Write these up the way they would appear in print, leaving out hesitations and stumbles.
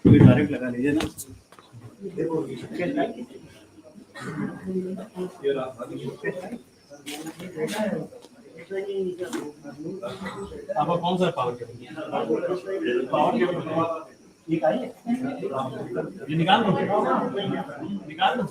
Direct लगा लीजिए ना। आपका कौन सा पावर ये निकाल दो निकाल दो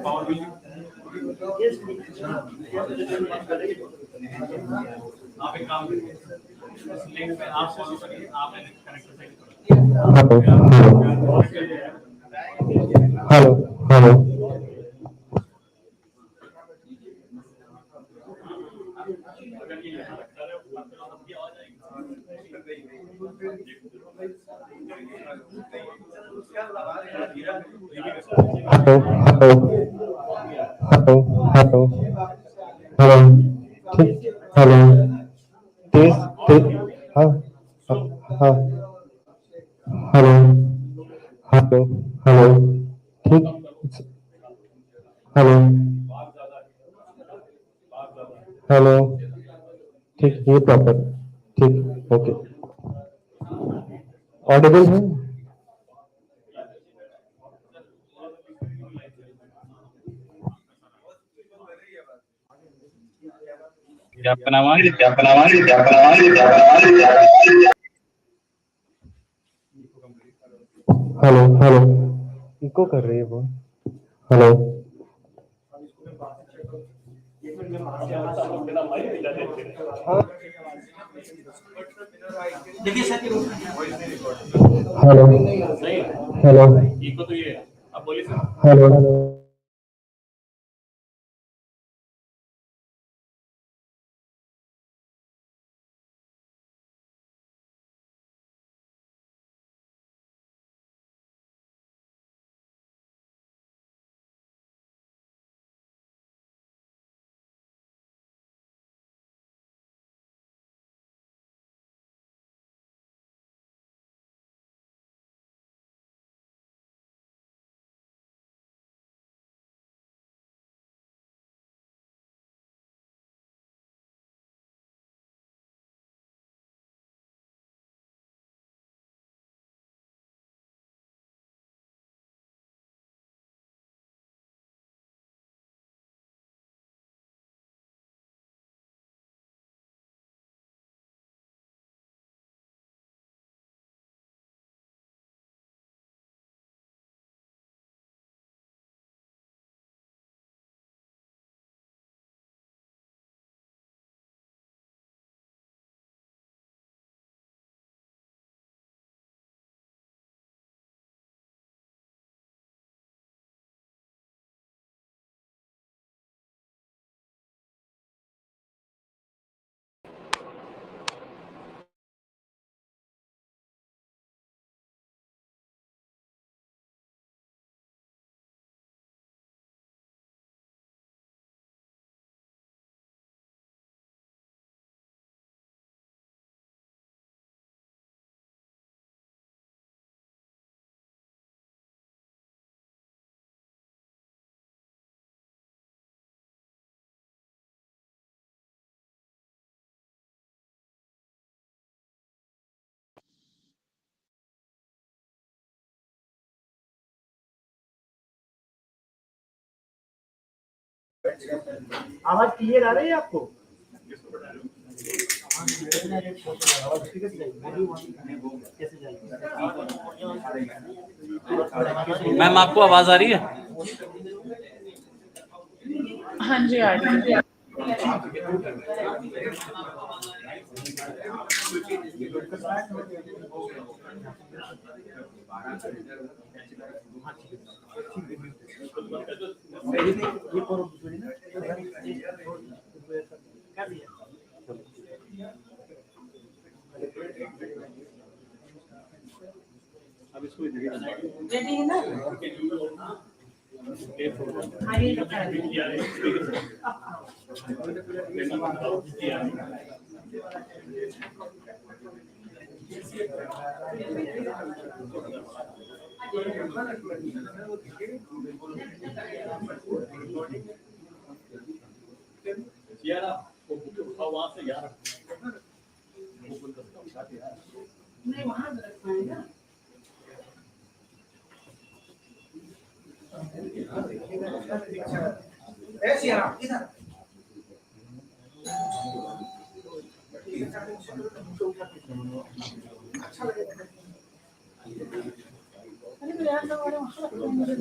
पावर बिल आप एक काम करिए इस लिंक पे आप फॉलो करिए आप connect hello hello hello hello hello hello hello ठीक हेलो तेज तेज हाँ हाँ हेलो हेलो हेलो ठीक हेलो हेलो ठीक ये प्रॉपर ठीक ओके ऑडिबल है हेलो हेलो इको कर रही है वो हेलो हेलो हेलो इको तो ये अब बोलिए सर हेलो आवाज क्लियर आ रही है आपको? मैम आपको आवाज आ रही है? हाँ जी आ रही है। अब इसको Ready है ना? यार वो उठाओ वहां से यार नहीं वहाँ रखना है ना। ऐसे यार इधर अच्छा लगेगा। अरे तो यार लोग वहाँ रखना है मुझे।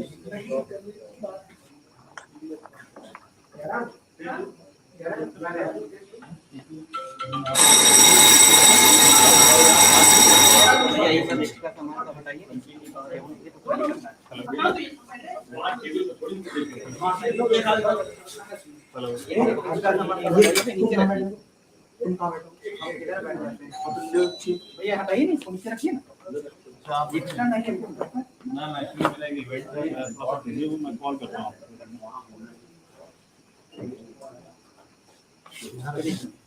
यही सब एक्स्ट्रा सामान का बताइए। भैया हटाइए नहीं नीचे रखिए ना एक्स्ट्रा नहीं है ना इसमें मिलेगी वेट थोड़ा बिजी हूं मैं कॉल करता हूं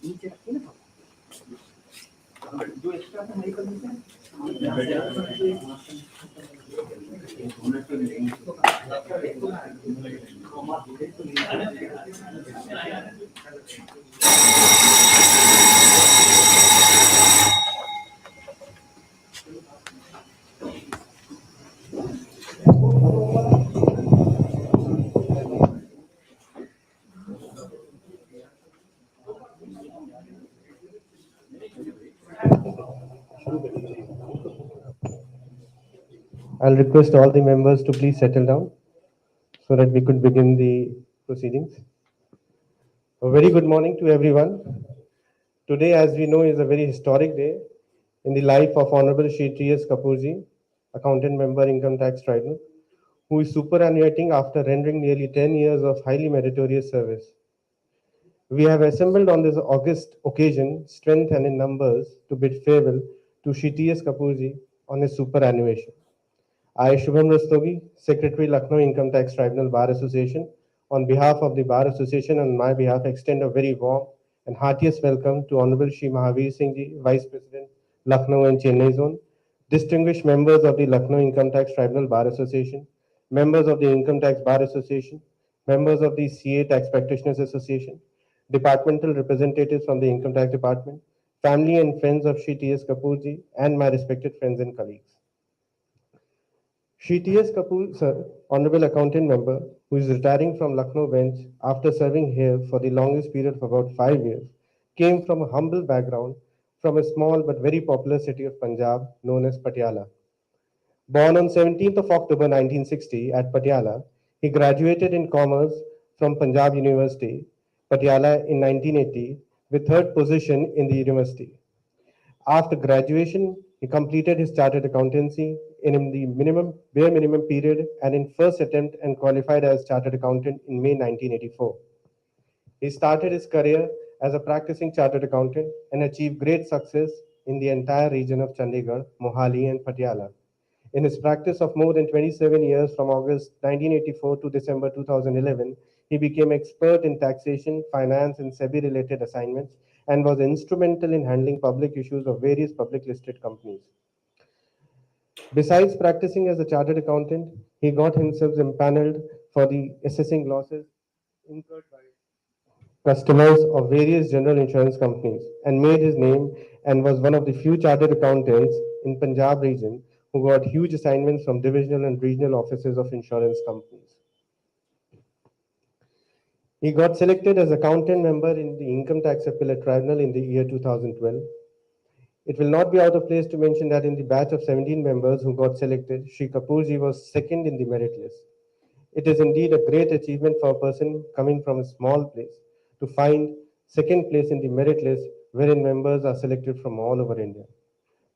नीचे रखिए ना जो एक्स्ट्रा था मेडिकल में I'll request all the members to please settle down so that we could begin the proceedings. A very good morning to everyone. Today, as we know, is a very historic day in the life of Honorable Shri T.S. Kapoorji, Accountant Member Income Tax Tribunal, who is superannuating after rendering nearly 10 years of highly meritorious service. We have assembled on this august occasion, strength and in numbers, to bid farewell to Shri T.S. Kapoorji on his superannuation. I, Shubham Rastogi, Secretary, Lucknow Income Tax Tribunal Bar Association, on behalf of the Bar Association and on my behalf, extend a very warm and heartiest welcome to Honorable Shri Mahavir Singh Ji, Vice President, Lucknow and Chennai Zone, distinguished members of the Lucknow Income Tax Tribunal Bar Association, members of the Income Tax Bar Association, members of the CA Tax Practitioners Association, departmental representatives from the Income Tax Department, family and friends of Shri T.S. Kapoorji, and my respected friends and colleagues. Shri T.S. Kapoor, sir, Honorable Accountant Member, who is retiring from Lucknow bench after serving here for the longest period of about 5 years, came from a humble background from a small but very popular city of Punjab known as Patiala. Born on 17th of October 1960 at Patiala, he graduated in Commerce from Punjab University, Patiala in 1980 with third position in the university. After graduation, he completed his chartered accountancy in the bare minimum period and in first attempt and qualified as chartered accountant in May 1984. He started his career as a practicing chartered accountant and achieved great success in the entire region of Chandigarh, Mohali, and Patiala. In his practice of more than 27 years from August 1984 to December 2011, he became expert in taxation, finance, and SEBI related assignments and was instrumental in handling public issues of various public listed companies. Besides practicing as a chartered accountant, he got himself impaneled for the assessing losses incurred by customers of various general insurance companies and made his name and was one of the few chartered accountants in Punjab region who got huge assignments from divisional and regional offices of insurance companies. He got selected as accountant member in the Income Tax Appellate Tribunal in the year 2012. It will not be out of place to mention that in the batch of 17 members who got selected, Shri Kapoorji was second in the merit list. It is indeed a great achievement for a person coming from a small place to find second place in the merit list wherein members are selected from all over India.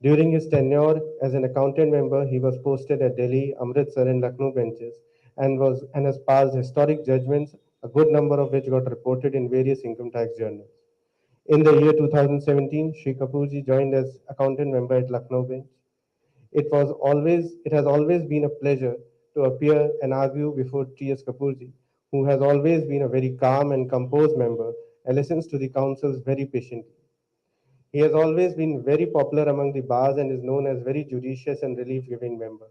During his tenure as an accountant member, he was posted at Delhi, Amritsar, and Lucknow benches and has passed historic judgments, a good number of which got reported in various income tax journals. In the year 2017, Shri Kapoorji joined as accountant member at Lucknow bench. It has always been a pleasure to appear and argue before T.S. Kapoorji, who has always been a very calm and composed member and listens to the councils very patiently. He has always been very popular among the bars and is known as very judicious and relief-giving member.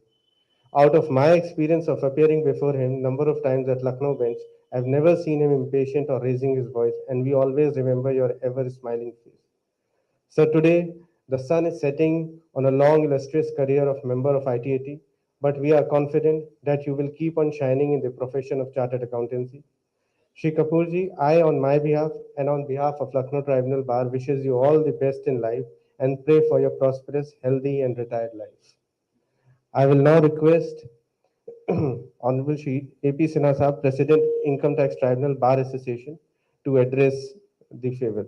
Out of my experience of appearing before him number of times at Lucknow bench, I've never seen him impatient or raising his voice, and we always remember your ever smiling face. So today, the sun is setting on a long, illustrious career of member of ITAT, but we are confident that you will keep on shining in the profession of chartered accountancy. Shri Kapoorji, I, on my behalf and on behalf of Lucknow Tribunal Bar, wishes you all the best in life and pray for your prosperous, healthy, and retired life. I will now request Honorable Shri A.P. Sinha Sahab, President, Income Tax Tribunal Bar Association, to address the favor.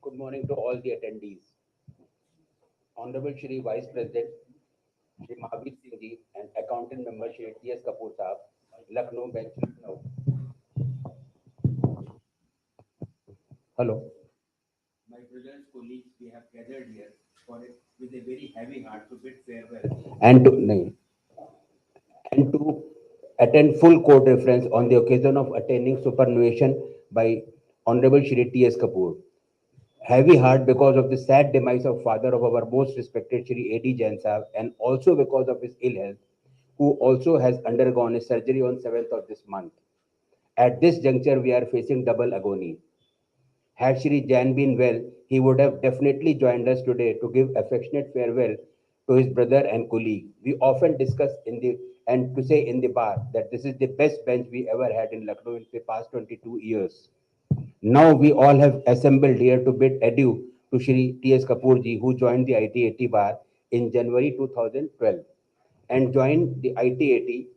Good morning to all the attendees. Honorable Shri Vice President, Shri Mahavir Singh Ji, and Accountant Member Shri T.S. Kapoor Sahab, Lucknow Bench, Lucknow. Hello. My brothers, colleagues, we have gathered here for it with a very heavy heart to bid farewell and to attend full court reference on the occasion of attaining superannuation by Honorable Shri T.S. Kapoor. Heavy heart because of the sad demise of father of our most respected Shri A.D. Jain Sahab, and also because of his ill health, who also has undergone a surgery on 7th of this month. At this juncture, we are facing double agony. Had Shri Jain been well, he would have definitely joined us today to give affectionate farewell to his brother and colleague. We often discuss in the bar that this is the best bench we ever had in Lucknow in the past 22 years. Now we all have assembled here to bid adieu to Shri T.S. Kapoor ji, who joined the ITAT bar in January 2012 and joined the ITAT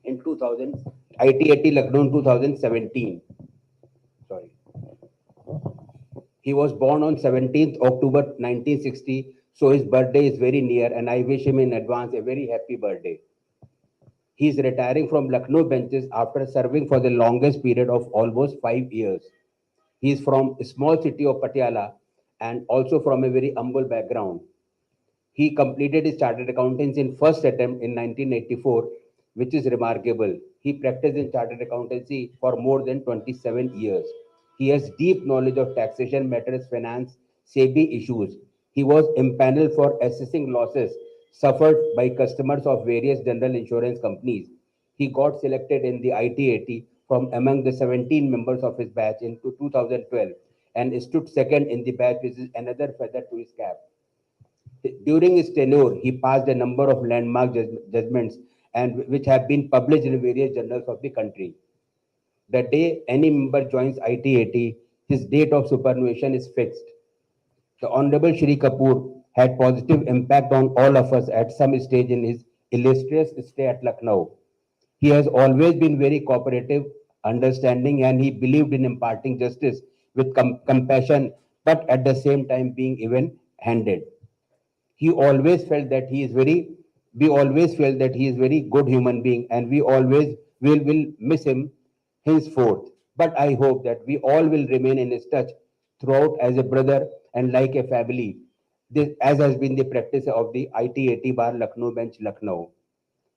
in ITAT Lucknow in 2017. Sorry. He was born on 17th October 1960, so his birthday is very near, and I wish him in advance a very happy birthday. He is retiring from Lucknow benches after serving for the longest period of almost 5 years. He is from a small city of Patiala and also from a very humble background. He completed his chartered accountancy in first attempt in 1984, which is remarkable. He practiced in chartered accountancy for more than 27 years. He has deep knowledge of taxation matters, finance, SEBI issues. He was impaneled for assessing losses suffered by customers of various general insurance companies. He got selected in the ITAT from among the 17 members of his batch in 2012 and stood second in the batch, which is another feather to his cap. During his tenure, he passed a number of landmark judgments and which have been published in various journals of the country. The day any member joins ITAT, his date of superannuation is fixed. The Honorable Shri Kapoor had positive impact on all of us at some stage in his illustrious stay at Lucknow. He has always been very cooperative, understanding, and he believed in imparting justice with compassion, but at the same time being even-handed. He always felt that he is very, we always felt that he is very good human being, and we always will miss him henceforth. But I hope that we all will remain in his touch throughout as a brother and like a family, this, as has been the practice of the ITAT bar Lucknow bench Lucknow.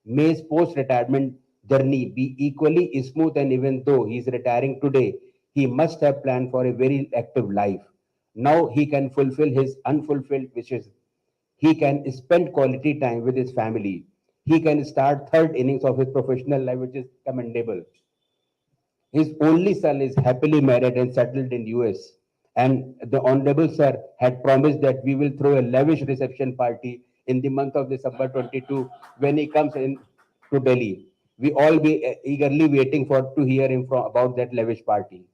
May his post-retirement journey be equally smooth, and even though he is retiring today, he must have planned for a very active life. Now he can fulfill his unfulfilled wishes. He can spend quality time with his family. He can start third innings of his professional life, which is commendable. His only son is happily married and settled in US. And the Honorable Sir had promised that we will throw a lavish reception party in the month of December 22 when he comes in to Delhi. We all be eagerly waiting to hear him about that lavish party.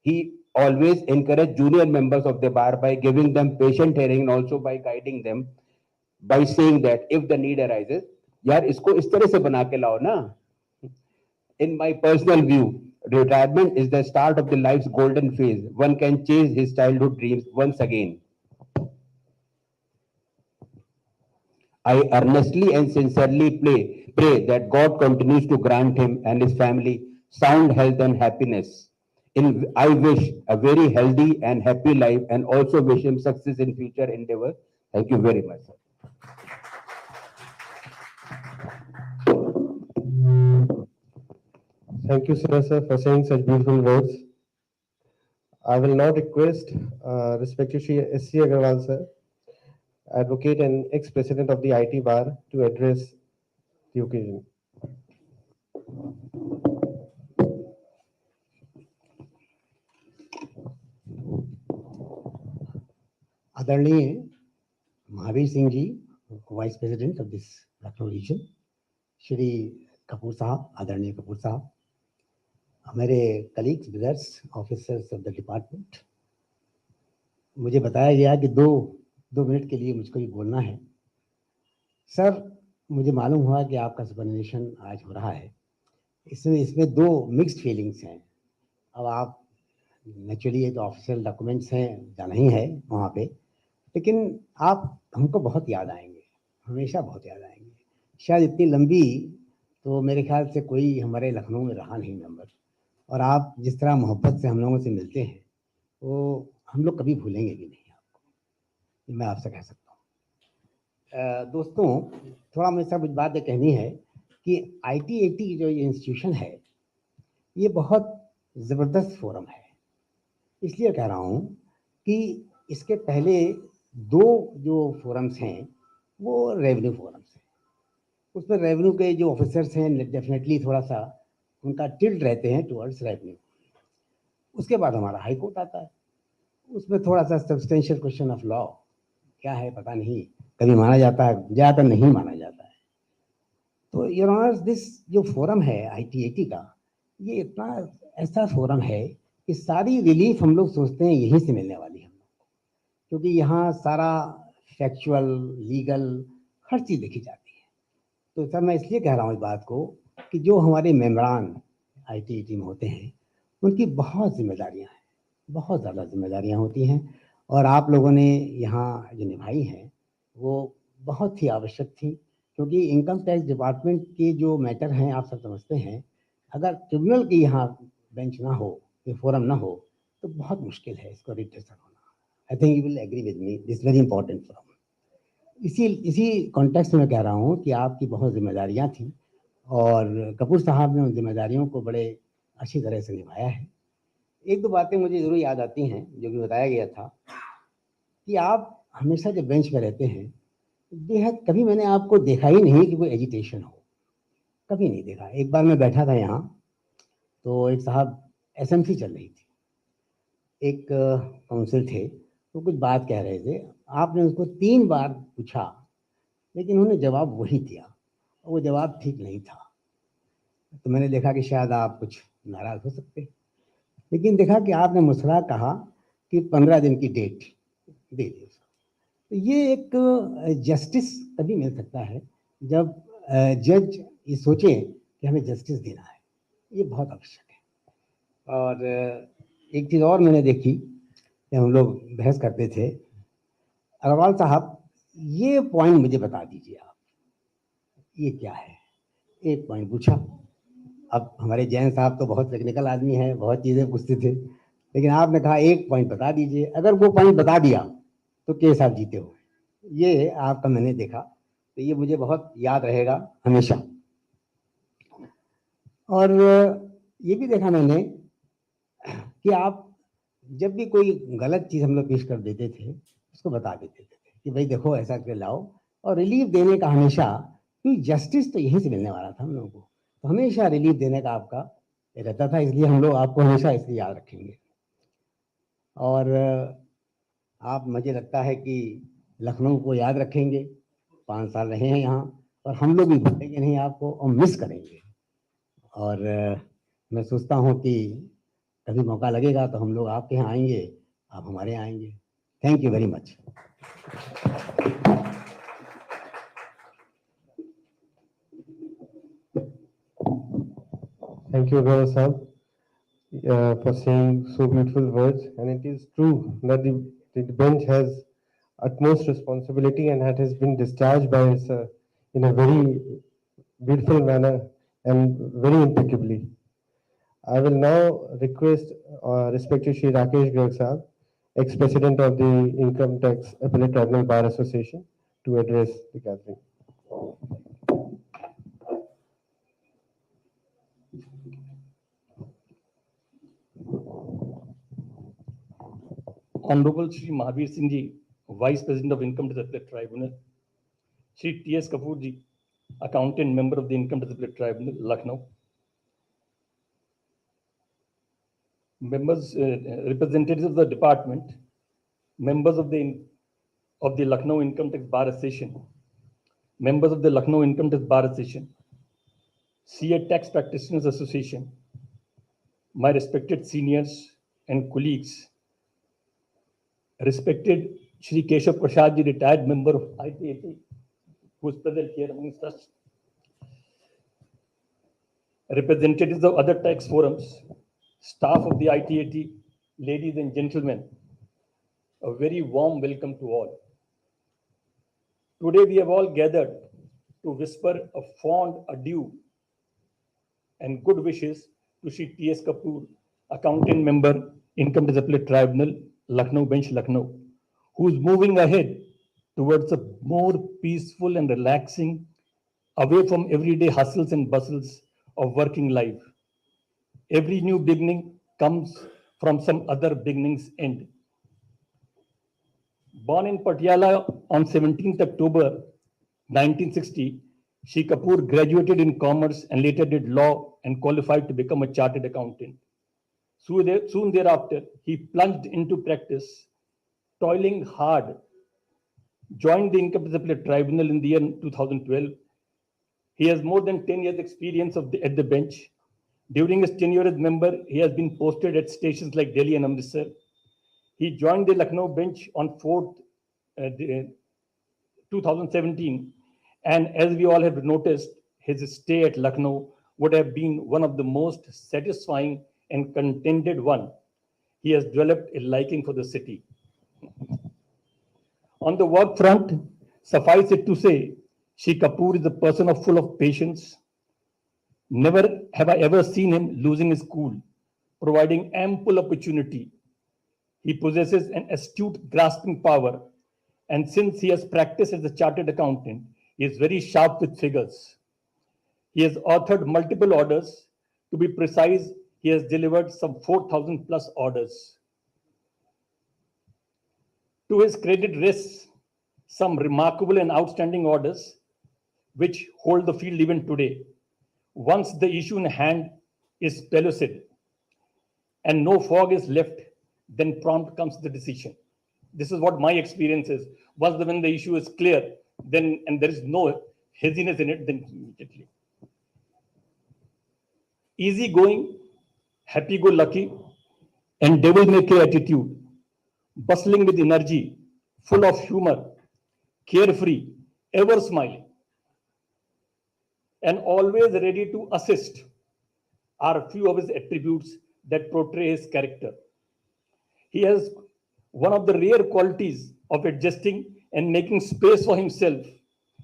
He always encouraged junior members of the bar by giving them patient hearing and also by guiding them by saying that if the need arises, यार इसको इस तरह से बना के लाओ ना. In my personal view, retirement is the start of the life's golden phase. One can chase his childhood dreams once again. I earnestly and sincerely pray that God continues to grant him and his family sound health and happiness. I wish a very healthy and happy life and also wish him success in future endeavors. Thank you very much, sir. Thank you, sir, for saying such beautiful words. I will now request respected Shri S.C. Agarwal, sir, advocate and ex-president of the IT bar, to address the occasion. आदरणीय Mahavir Singh ji, vice president of this Lucknow region, Shri Kapoor Sahab, आदरणीय कपूर साहब, हमारे colleagues, brothers, officers of the department, मुझे बताया गया कि दो minute के लिए मुझको ये बोलना है। सर, मुझे मालूम हुआ कि आपका सुपरन्यूएशन आज हो रहा है। इसमें दो मिक्स्ड फीलिंग्स हैं। अब आप नेचुरली ये तो ऑफिशियल डॉक्यूमेंट्स हैं, जाना ही है वहाँ पे, लेकिन आप हमको बहुत याद आएंगे, हमेशा बहुत याद आएंगे। शायद इतनी लंबी तो मेरे ख्याल से कोई हमारे लखनऊ में रहा नहीं मेंबर, और आप जिस तरह मोहब्बत से हम लोगों से मिलते हैं वो हम लोग कभी भूलेंगे भी नहीं आपको, मैं आपसे कह सकता हूँ। दोस्तों, थोड़ा मुझे सब कुछ बात ये कहनी है कि ITAT जो ये इंस्टीट्यूशन है, ये बहुत ज़बरदस्त फोरम है। इसलिए कह रहा हूँ कि इसके पहले दो जो फोरम्स हैं वो रेवेन्यू फोरम्स हैं। उसमें रेवेन्यू के जो ऑफिसर्स हैं डेफिनेटली थोड़ा सा उनका टिल्ट रहते हैं टुवर्ड्स रेवेन्यू। उसके बाद हमारा हाई कोर्ट आता है, उसमें थोड़ा सा सब्सटेंशियल क्वेश्चन ऑफ लॉ क्या है पता नहीं, कभी माना जाता है, ज़्यादातर नहीं माना जाता है। तो योर ऑनर्स, दिस जो फोरम है ITAT का, ये इतना ऐसा फोरम है कि सारी रिलीफ हम लोग सोचते हैं यहीं से मिलने वाली है हम लोग, क्योंकि यहाँ सारा फैक्चुअल, लीगल, हर चीज़ देखी जाती है। तो सर, मैं इसलिए कह रहा हूँ इस बात को कि जो हमारे मेम्बरान ITAT में होते हैं उनकी बहुत जिम्मेदारियाँ हैं, बहुत ज़्यादा जिम्मेदारियाँ होती हैं, और आप लोगों ने यहाँ जो निभाई हैं वो बहुत ही आवश्यक थी, क्योंकि इनकम टैक्स डिपार्टमेंट के जो मैटर हैं आप सब समझते हैं, अगर ट्रिब्यूनल की यहाँ बेंच ना हो, ये फोरम ना हो, तो बहुत मुश्किल है इसको रिट्रेसर होना। I think you will agree with me, this very important forum. इसी कॉन्टेक्स्ट में कह रहा हूँ कि आपकी बहुत जिम्मेदारियाँ थी, और कपूर साहब ने उन जिम्मेदारियों को बड़े अच्छी तरह से निभाया है। एक दो बातें मुझे ज़रूर याद आती हैं जो कि बताया गया था कि आप हमेशा जब बेंच पर रहते हैं, बेहद कभी मैंने आपको देखा ही नहीं कि कोई एजिटेशन हो, कभी नहीं देखा। एक बार मैं बैठा था यहाँ, तो एक साहब SMC चल रही थी, एक काउंसिल थे, तो कुछ बात कह रहे थे, आपने उसको 3 बार पूछा, लेकिन उन्होंने जवाब वही दिया, और वो जवाब ठीक नहीं था। तो मैंने देखा कि शायद आप कुछ नाराज़ हो सकते, लेकिन देखा कि आपने मुस्कुरा कहा कि 15 दिन की डेट दे दी। तो ये एक जस्टिस तभी मिल सकता है जब जज ये सोचे कि हमें जस्टिस देना है, ये बहुत आवश्यक है। और एक चीज़ और मैंने देखी, जब हम लोग बहस करते थे, अग्रवाल साहब ये पॉइंट मुझे बता दीजिए आप, ये क्या है, एक पॉइंट पूछा। अब हमारे जैन साहब तो बहुत टेक्निकल आदमी हैं, बहुत चीज़ें पूछते थे, लेकिन आपने कहा एक पॉइंट बता दीजिए, अगर वो पॉइंट बता दिया तो केस आप जीते हो। ये आपका मैंने देखा, तो ये मुझे बहुत याद रहेगा हमेशा। और ये भी देखा मैंने कि आप जब भी कोई गलत चीज़ हम लोग पेश कर देते थे, उसको बता देते थे कि भाई देखो ऐसा करके लाओ, और रिलीफ देने का हमेशा, क्योंकि जस्टिस तो यहीं से मिलने वाला था हम लोगों को, तो हमेशा रिलीफ देने का आपका रहता था, इसलिए हम लोग आपको हमेशा इसलिए याद रखेंगे। और आप, मुझे लगता है कि लखनऊ को याद रखेंगे, 5 साल रहे हैं यहाँ, और हम लोग भी भूलेंगे नहीं आपको, और मिस करेंगे। और मैं सोचता हूँ कि कभी मौका लगेगा तो हम लोग आपके यहाँ आएंगे, आप हमारे यहाँ आएंगे। Thank you very much. Thank you, Agarwal sahab, for saying so beautiful words. And it is true that the bench has utmost responsibility and that has been discharged by us in a very beautiful manner and very impeccably. I will now request respected Shri Rakesh Garg Sahab, ex-president of the Income Tax Appellate Tribunal Bar Association, to address the gathering. Honorable Shri Mahavir Singh Ji, Vice President of Income Tax Appellate Tribunal, Shri T.S. Kapoor Ji, Accountant, Member of the Income Tax Appellate Tribunal, Lucknow, members, representatives of the department, members of the Lucknow Income Tax Bar Association, members of the Lucknow Income Tax Bar Association, CA Tax Practitioners Association, my respected seniors and colleagues, respected Shri Keshav Prasad Ji, retired member of ITAT, who is present here amongst us, representatives of other tax forums, staff of the ITAT, ladies and gentlemen, a very warm welcome to all. Today we have all gathered to whisper a fond adieu and good wishes to Shri T.S. Kapoor, Accountant Member, Income Tax Appellate Tribunal, Lucknow Bench, Lucknow, who is moving ahead towards a more peaceful and relaxing, away from everyday hustles and bustles of working life. Every new beginning comes from some other beginning's end. Born in Patiala on 17th October 1960, Shri Kapoor graduated in commerce and later did law and qualified to become a chartered accountant. Soon thereafter, he plunged into practice, toiling hard, joined the Income Tax Appellate Tribunal in the year 2012. He has more than 10 years experience at the bench. During his tenure as member, he has been posted at stations like Delhi and Amritsar. He joined the Lucknow bench on 4th 2017, and as we all have noticed, his stay at Lucknow would have been one of the most satisfying and contented one. He has developed a liking for the city. On the work front, suffice it to say, Shri Kapoor is a person full of patience. Never have I ever seen him losing his cool, providing ample opportunity. He possesses an astute grasping power, and since he has practiced as a chartered accountant, he is very sharp with figures. He has authored multiple orders. To be precise, he has delivered some 4,000 plus orders. To his credit rests some remarkable and outstanding orders which hold the field even today. Once the issue in hand is pellucid and no fog is left, then prompt comes the decision. This is what my experience is. Once when the issue is clear, then and there is no haziness in it, then immediately. Easy going, happy-go-lucky, and devil-may-care attitude, bustling with energy, full of humor, carefree, ever smiling, and always ready to assist are few of his attributes that portray his character. He has one of the rare qualities of adjusting and making space for himself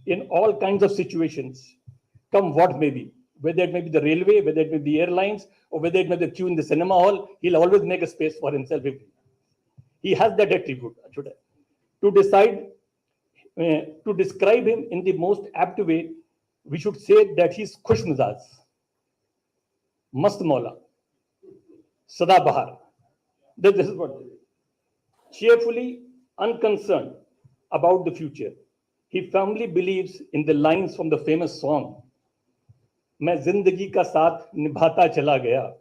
in all kinds of situations, come what may be, whether it may be the railway, whether it may be the airlines, or whether it may be the queue in the cinema hall, he'll always make a space for himself. He has that attribute. To describe him in the most apt way, we should say that he's khush mizaj, mast maula, sada bahar. This is what it is. Cheerfully unconcerned about the future. He firmly believes in the lines from the famous song, मैं जिंदगी का साथ निभाता चला गया,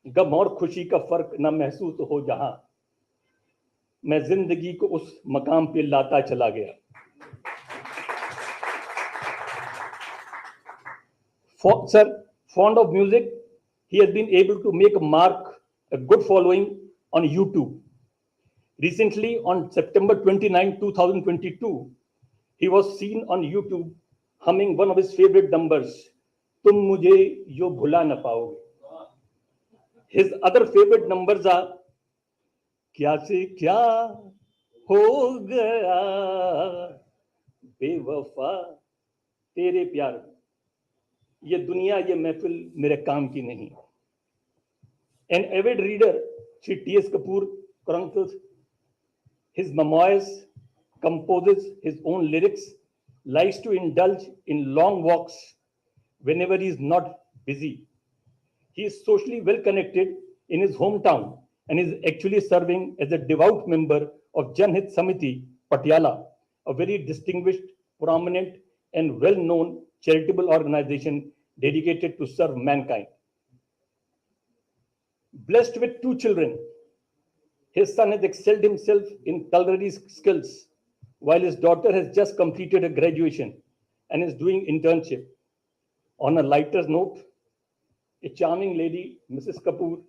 गम और खुशी का फर्क न महसूस हो जहां, मैं जिंदगी को उस मकाम पे लाता चला गया. Sir, fond of music, he has been able to make a good following on YouTube. Recently, on September 29, 2022, he was seen on YouTube humming one of his favorite numbers, Tum Mujhe Yo Bhula Na Paoge. His other favorite numbers are Kya Se Kya Ho Gaya, Bewafa, Tere Pyar. ये दुनिया ये महफिल मेरे काम की नहीं. An avid reader, Sri T.S. Kapoor chronicles his memoirs, composes his own lyrics, likes to indulge in long walks whenever he is not busy. He is socially well connected in his hometown and is actually serving as a devout member of Janhit Samiti, Patiala, a very distinguished, prominent, and well known charitable organization dedicated to serve mankind. Blessed with two children, his son has excelled himself in culinary skills, while his daughter has just completed her graduation and is doing internship. On a lighter note, a charming lady, Mrs. Kapoor,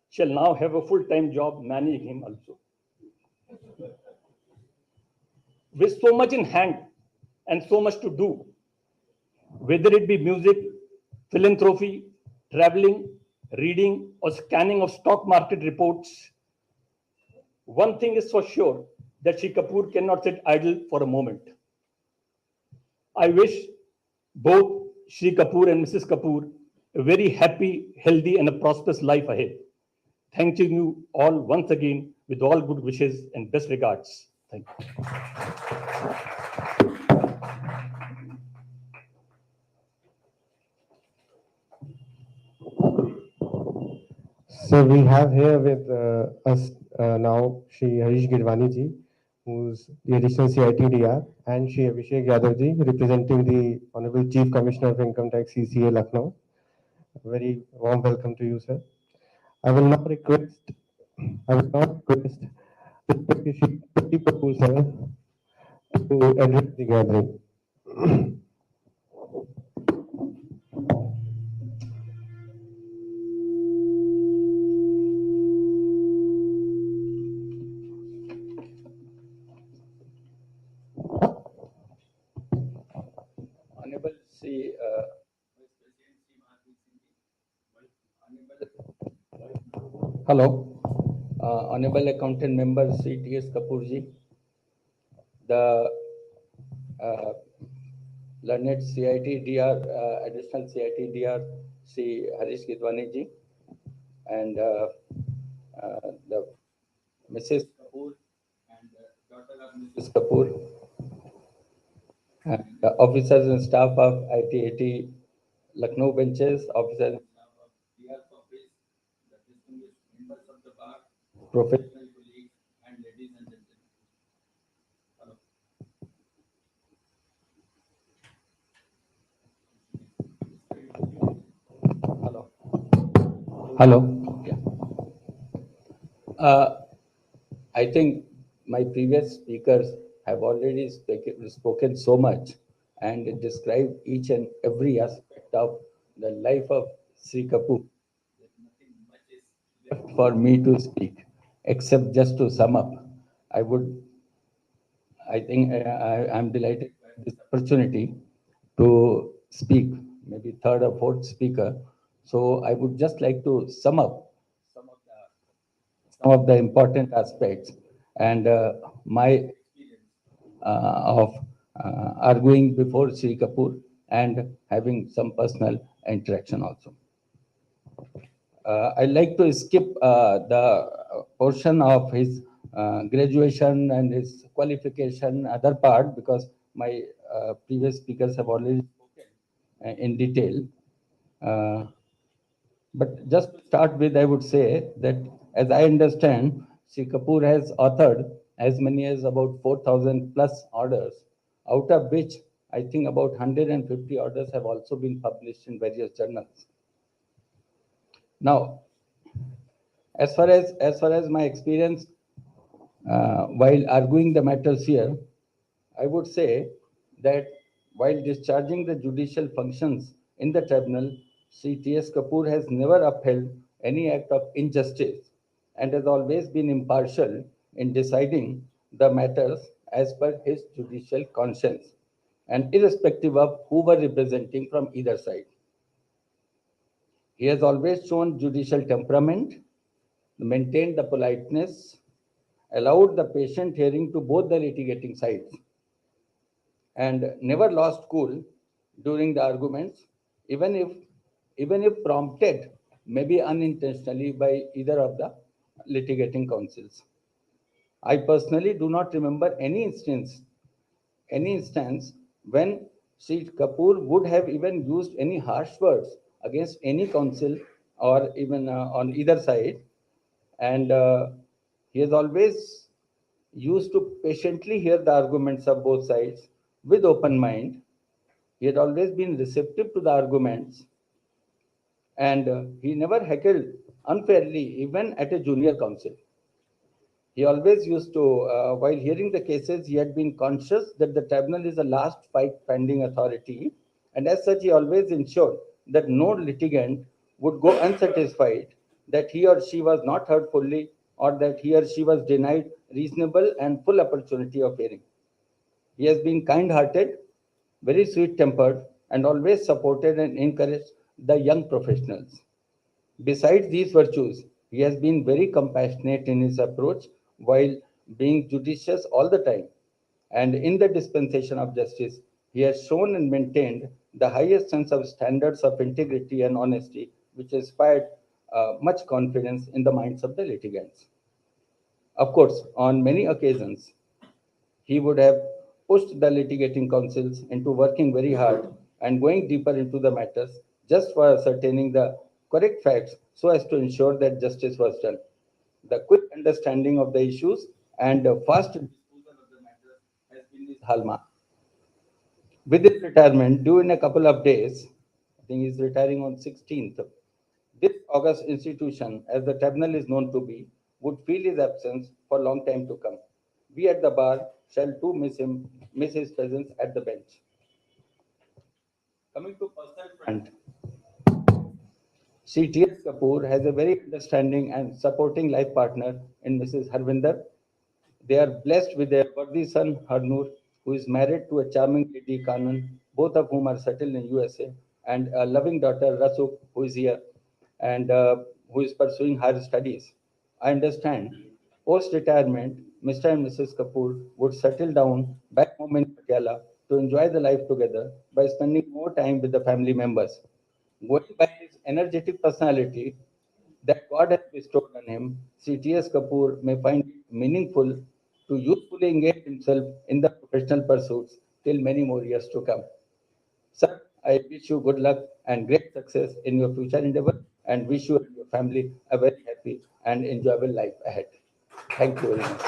shall now have a full-time job managing him also. With so much in hand and so much to do, whether it be music, philanthropy, traveling, reading, or scanning of stock market reports, one thing is for sure, that Shri Kapoor cannot sit idle for a moment. I wish both Shri Kapoor and Mrs. Kapoor a very happy, healthy, and a prosperous life ahead. Thanking you all once again with all good wishes and best regards. Thank you. So we have here with us now Shri Harish Girwani ji, who's the additional CITDR, and Shri Abhishek Yadav ji, representing the Honorable Chief Commissioner of Income Tax CCA Lucknow. A very warm welcome to you, sir. I will now request Shri Kapoor sir to address the gathering. Honorable Sri Hello, Honorable Accountant Member Sri T.S. Kapoor ji, the learned CITDR, additional CITDR Sri Harish Gidwani ji, and the Mrs. Kapoor and daughter of Mrs. Kapoor, and the officers and staff of ITAT Lucknow benches, officers and staff of DR's office, the distinguished members of the bar, professional colleagues, and ladies and gentlemen. Hello. Hello. Yeah. I think my previous speakers have already spoken so much and described each and every aspect of the life of Sri Kapoor. Nothing much is left for me to speak, except just to sum up. I'm delighted by this opportunity to speak, maybe third or fourth speaker. So I would just like to sum up some of the important aspects and my experience of arguing before Sri Kapoor and having some personal interaction also. I'd like to skip the portion of his graduation and his qualification, other part, because my previous speakers have already spoken in detail. But just to start with, I would say that as I understand, Sri Kapoor has authored as many as about 4,000 plus orders, out of which I think about 150 orders have also been published in various journals. Now, as far as my experience while arguing the matters here, I would say that while discharging the judicial functions in the tribunal, Sri T.S. Kapoor has never upheld any act of injustice and has always been impartial in deciding the matters as per his judicial conscience and irrespective of who were representing from either side. He has always shown judicial temperament, maintained the politeness, allowed the patient hearing to both the litigating sides, and never lost cool during the arguments, even if prompted maybe unintentionally by either of the litigating counsels. I personally do not remember any instance when Sri Kapoor would have even used any harsh words against any counsel or even on either side. And he has always used to patiently hear the arguments of both sides with open mind. He had always been receptive to the arguments, and he never heckled unfairly, even at a junior counsel. He always used to, while hearing the cases, he had been conscious that the tribunal is the last fight pending authority, and as such, he always ensured that no litigant would go unsatisfied, that he or she was not heard fully, or that he or she was denied reasonable and full opportunity of hearing. He has been kind hearted, very sweet tempered, and always supported and encouraged the young professionals. Besides these virtues, he has been very compassionate in his approach while being judicious all the time. And in the dispensation of justice, he has shown and maintained the highest sense of standards of integrity and honesty, which inspired much confidence in the minds of the litigants. Of course, on many occasions, he would have pushed the litigating counsels into working very hard and going deeper into the matters just for ascertaining the correct facts so as to ensure that justice was done. The quick understanding of the issues and fast disposal of the matters has been his hallmark. With his retirement due in a couple of days, I think he's retiring on 16th, this august institution, as the tribunal is known to be, would feel his absence for a long time to come. We at the bar shall too miss his presence at the bench. Coming to personal front, C.T.S. Kapoor has a very understanding and supporting life partner in Mrs. Harvinder. They are blessed with their worthy son Harnoor, who is married to a charming lady Kanan, both of whom are settled in USA, and a loving daughter Rasuk, who is here and who is pursuing higher studies. I understand post-retirement, Mr. and Mrs. Kapoor would settle down back home in Patiala to enjoy the life together by spending more time with the family members. Going by his energetic personality that God has bestowed on him, C.T.S. Kapoor may find it meaningful to usefully engage himself in the professional pursuits till many more years to come. Sir, I wish you good luck and great success in your future endeavor and wish you and your family a very happy and enjoyable life ahead. Thank you very much.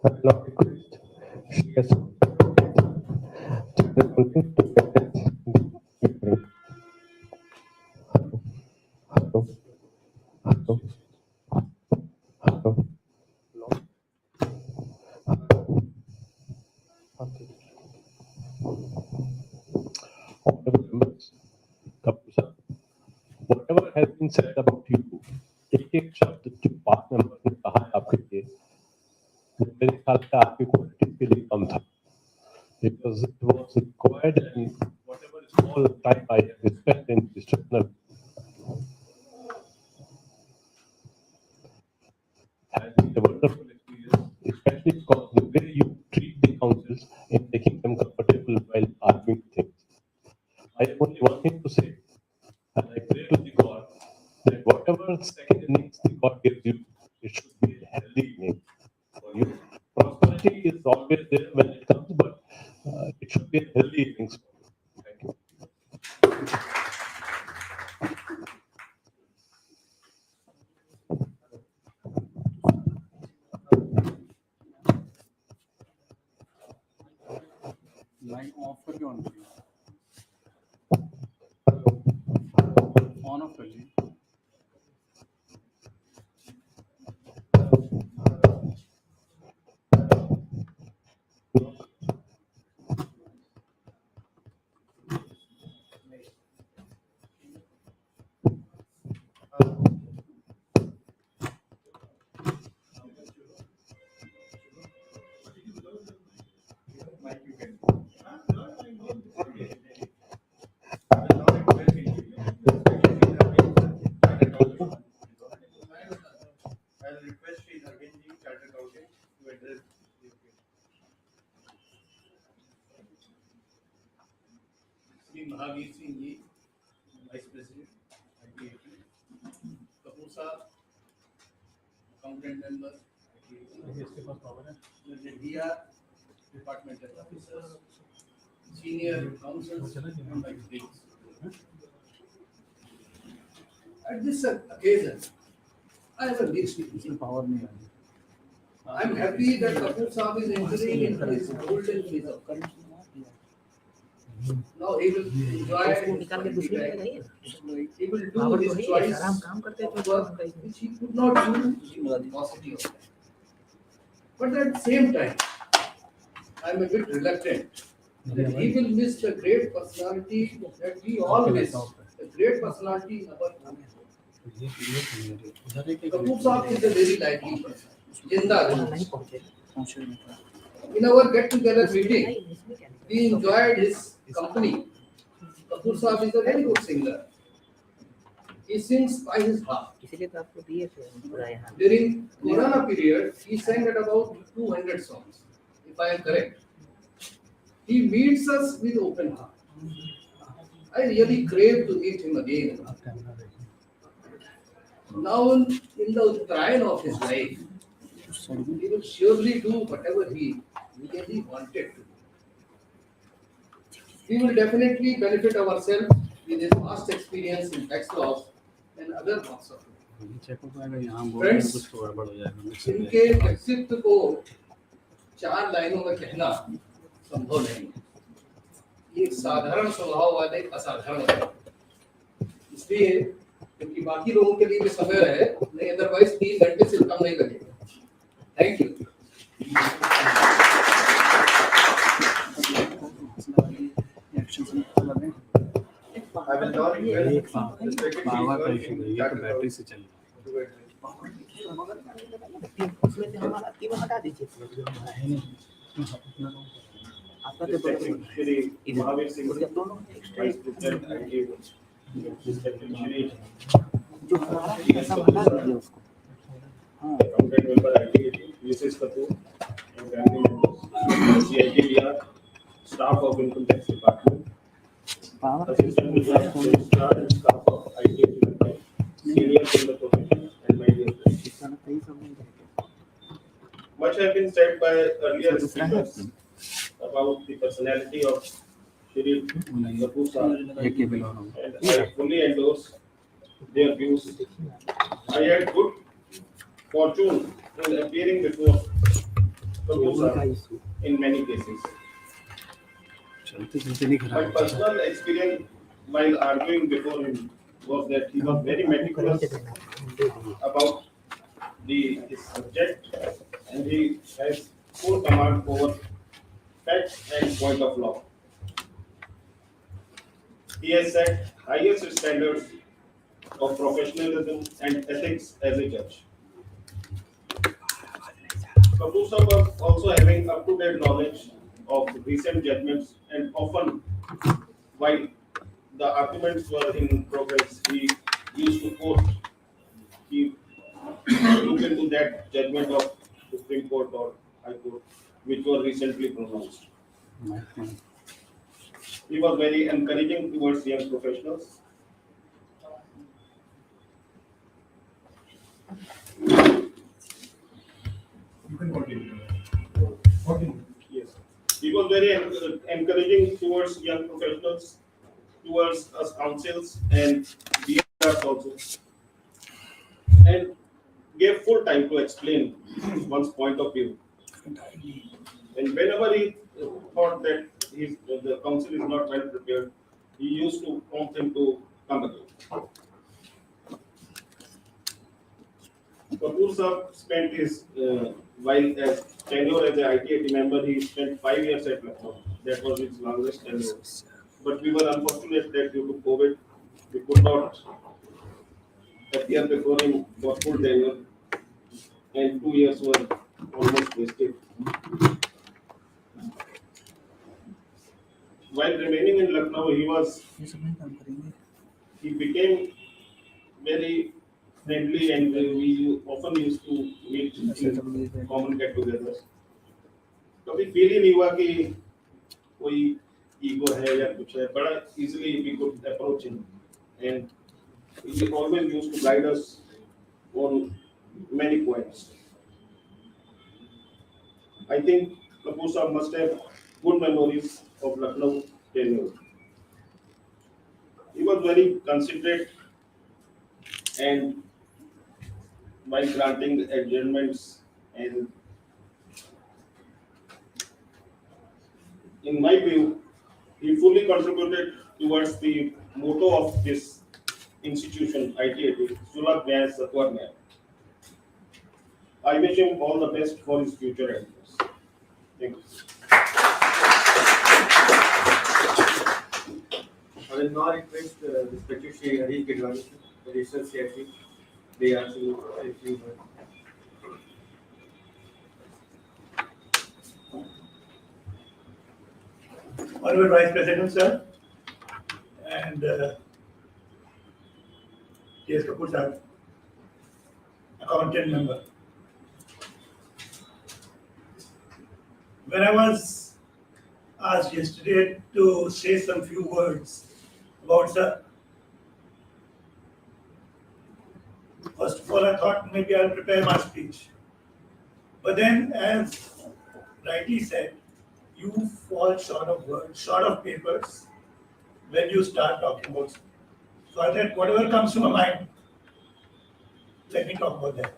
I will now request Shreya to the content to present the hearing. Hello. Hello. Hello. Okay. Honorable members, Kapoor sir, whatever has been said about you, एक एक शब्द जो पांच members ने कहा है आपके लिए, वो मेरे ख्याल से आपकी क्वालिटी के लिए कम था. Because it was required and whatever small time I have spent in this tribunal has been a wonderful experience, especially because the way you treat the councils in making them comfortable while arguing things. I have only one thing to say, and I pray to the God that whatever second innings the God gives you, it should be a healthy inning for you. Prosperity is always there when it comes, but it should be a healthy innings for you. Thank you. Light of करके on करिए on off कर लीजिए accountant member, इसके पास power है. the DR, departmental officers, senior counsels, and my colleagues. At this occasion, I have a mixed feeling. Power नहीं है. I'm happy that Kapoor Saab is entering into his golden phase of career. Now he will enjoy his quality time. He will do his choice of work which he could not do in the paucity of time. But at the same time, I'm a bit reluctant that he will miss the great personality that we all miss, the great personality in our home. Kapoor Saab is a very lively person. Jinda. In our get-together meeting, we enjoyed his company. Kapoor Saab is a very good singer. He sings by his heart. During Corona period, he sang at about 200 songs, if I am correct. He meets us with open heart. I really crave to meet him again. Now, in the prime of his life, he will surely do whatever he really wanted to do. We will definitely benefit ourselves with his vast experience in tax laws and other parts of it. Friends, इनके व्यक्तित्व को 4 लाइनों में कहना संभव नहीं है. ये एक साधारण स्वभाव वाले असाधारण है. इसलिए क्योंकि बाकी लोगों के लिए भी समय है, नहीं अदरवाइज 3 घंटे से कम नहीं लगेगा. Thank you. I will not power का issue है. ये तो बैटरी से चल रहा है. उसमें से हमारा कीमत हटा दीजिए. आपका तो महावीर सिंह दोनों एक्स्ट्रा जो हमारा पैसा हटा दीजिए उसको. Accountant member IT Mrs Kapoor and family members, CITDR, staff of income tax department, assistant registrar and staff of IT, seniors in the profession, and my dear friends. Much has been said by earlier speakers about the personality of Shri Kapoor Saab, and I fully endorse their views. I had good fortune in appearing before Kapoor Saab in many cases. My personal experience while arguing before him was that he was very meticulous about his subject, and he has full command over facts and point of law. He has set highest standards of professionalism and ethics as a judge. Kapoor Saab was also having up-to-date knowledge of recent judgments, and often, while the arguments were in progress, he used to quote, he look into that judgment of Supreme Court or High Court, which were recently pronounced. He was very encouraging towards young professionals. You can continue. Yes. He was very encouraging towards young professionals, towards us councils and DRs also, and gave full time to explain one's point of view. And whenever he thought that the council is not well prepared, he used to prompt him to come again. Kapoor Saab spent his while as tenure as an ITAT member, he spent 5 years at Lucknow. That was his longest tenure. But we were unfortunate that due to COVID, we could not appear before him for full tenure, and 2 years were almost wasted. While remaining in Lucknow, he became very friendly, and we often used to meet in common get-togethers. कभी feel ही नहीं हुआ कि कोई ego है या कुछ है. बड़ा easily we could approach him, and he always used to guide us on many points. I think Kapoor sir must have good memories of Lucknow tenure. He was very considerate and by granting adjournments, and in my view, he fully contributed towards the motto of this institution, ITAT, Sulabh Nyaya Satwar Nyaya. I wish him all the best for his future endeavors. Thank you. I will now request respected Shri Hari Kidwani, Additional CIC, they are to say a few words. Honorable Vice President, sir, and T.S. Kapoor, sir, accountant member. When I was asked yesterday to say some few words about sir, first of all, I thought maybe I'll prepare my speech. But then, as rightly said, you fall short of words, short of papers when you start talking about. So I thought whatever comes to my mind, let me talk about that.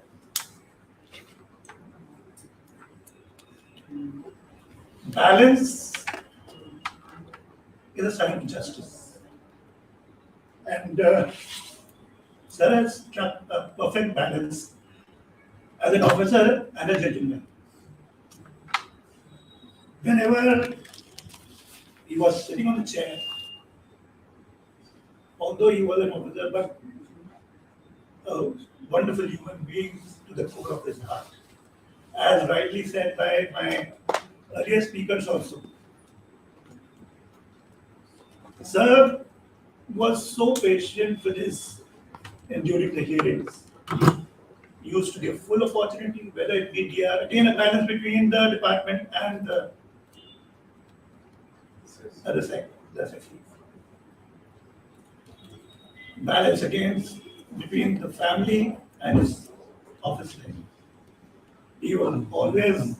Balance is a sign of justice. And sir has struck a perfect balance as an officer and a gentleman. Whenever he was sitting on the chair, although he was an officer, but a wonderful human being to the core of his heart. As rightly said by my earlier speakers also. Sir was so patient with his and during the hearings. He used to give full opportunity, whether it be DR, again a balance between the department and the other side, the section. Balance against between the family and his office life. He was always,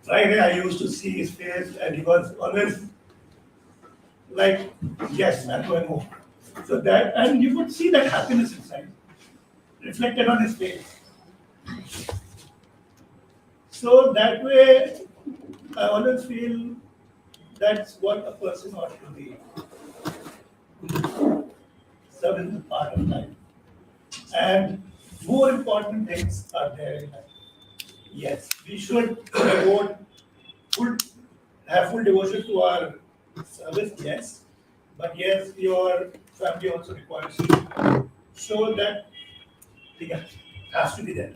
Friday I used to see his face and he was always like, yes, I'm going home. So that, and you could see that happiness inside, reflected on his face. So that way, I always feel that's what a person ought to be. Service is part of life. And more important things are there in life. Yes, we should have full devotion to our service, yes. But yes, your family also requires you. So that has to be there.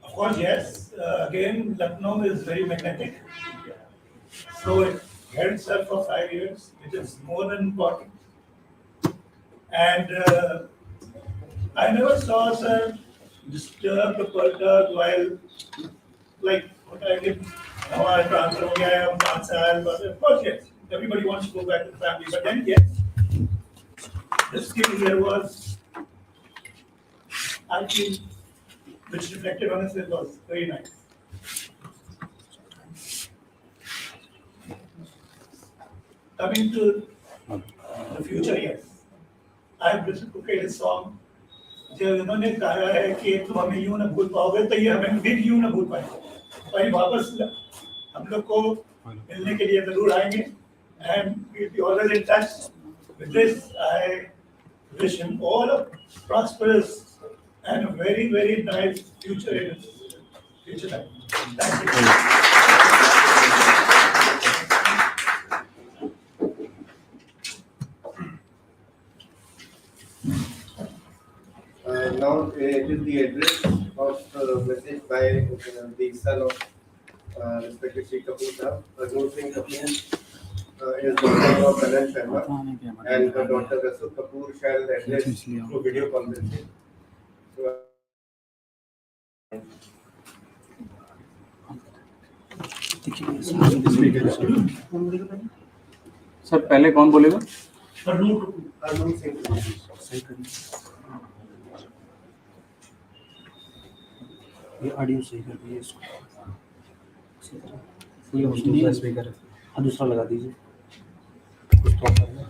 Of course, yes. Again, Lucknow is very magnetic. So it held itself for 5 years, which is more than important. And I never saw sir disturb the perturbed while, like, what I did, transfer ho gaya, 5 saal, but of course, yes, everybody wants to go back to the family. But then, yes, this skill here was, I feel, which reflected on his face was very nice. Coming to the future, yes. I've reciprocated song. जब इन्होंने कहा है कि तुम हमें यूं न भूल पाओगे तो ये हमें भी यूं न भूल पाएंगे। भाई वापस हम लोग को मिलने के लिए जरूर आएंगे and we'll be always in touch. With this, I wish him all a prosperous and a very, very nice future in his future life. Thank you. Now it is the address of message by the son of respected Shri Kapoor sir, Rajnoor Singh Kapoor, is daughter of Kanan Sharma, and her daughter Rasul Kapoor shall address through video conferencing. So, sir पहले कौन बोलेगा? Harman Singh. ये audio सही कर दीजिए इसको ये दूसरा स्पीकर है हाँ दूसरा लगा दीजिए कुछ तो कर लो।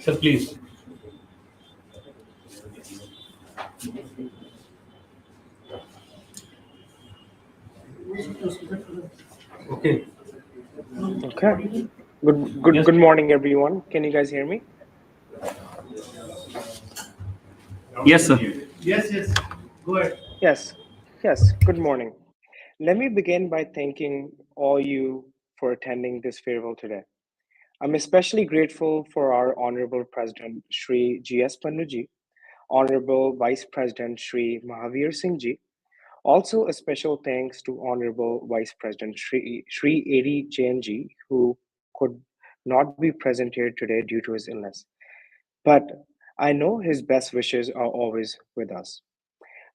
Sir, please. Okay. Okay. Good morning, everyone. Can you guys hear me? Yes, sir. Yes. Go ahead. Yes. Good morning. Let me begin by thanking all you for attending this farewell today. I'm especially grateful for our Honorable President Shri G.S. Pannuji, Honorable Vice President Shri Mahavir Singh Ji. Also, a special thanks to Honorable Vice President Shri Eri Jain Ji, who could not be present here today due to his illness. But I know his best wishes are always with us.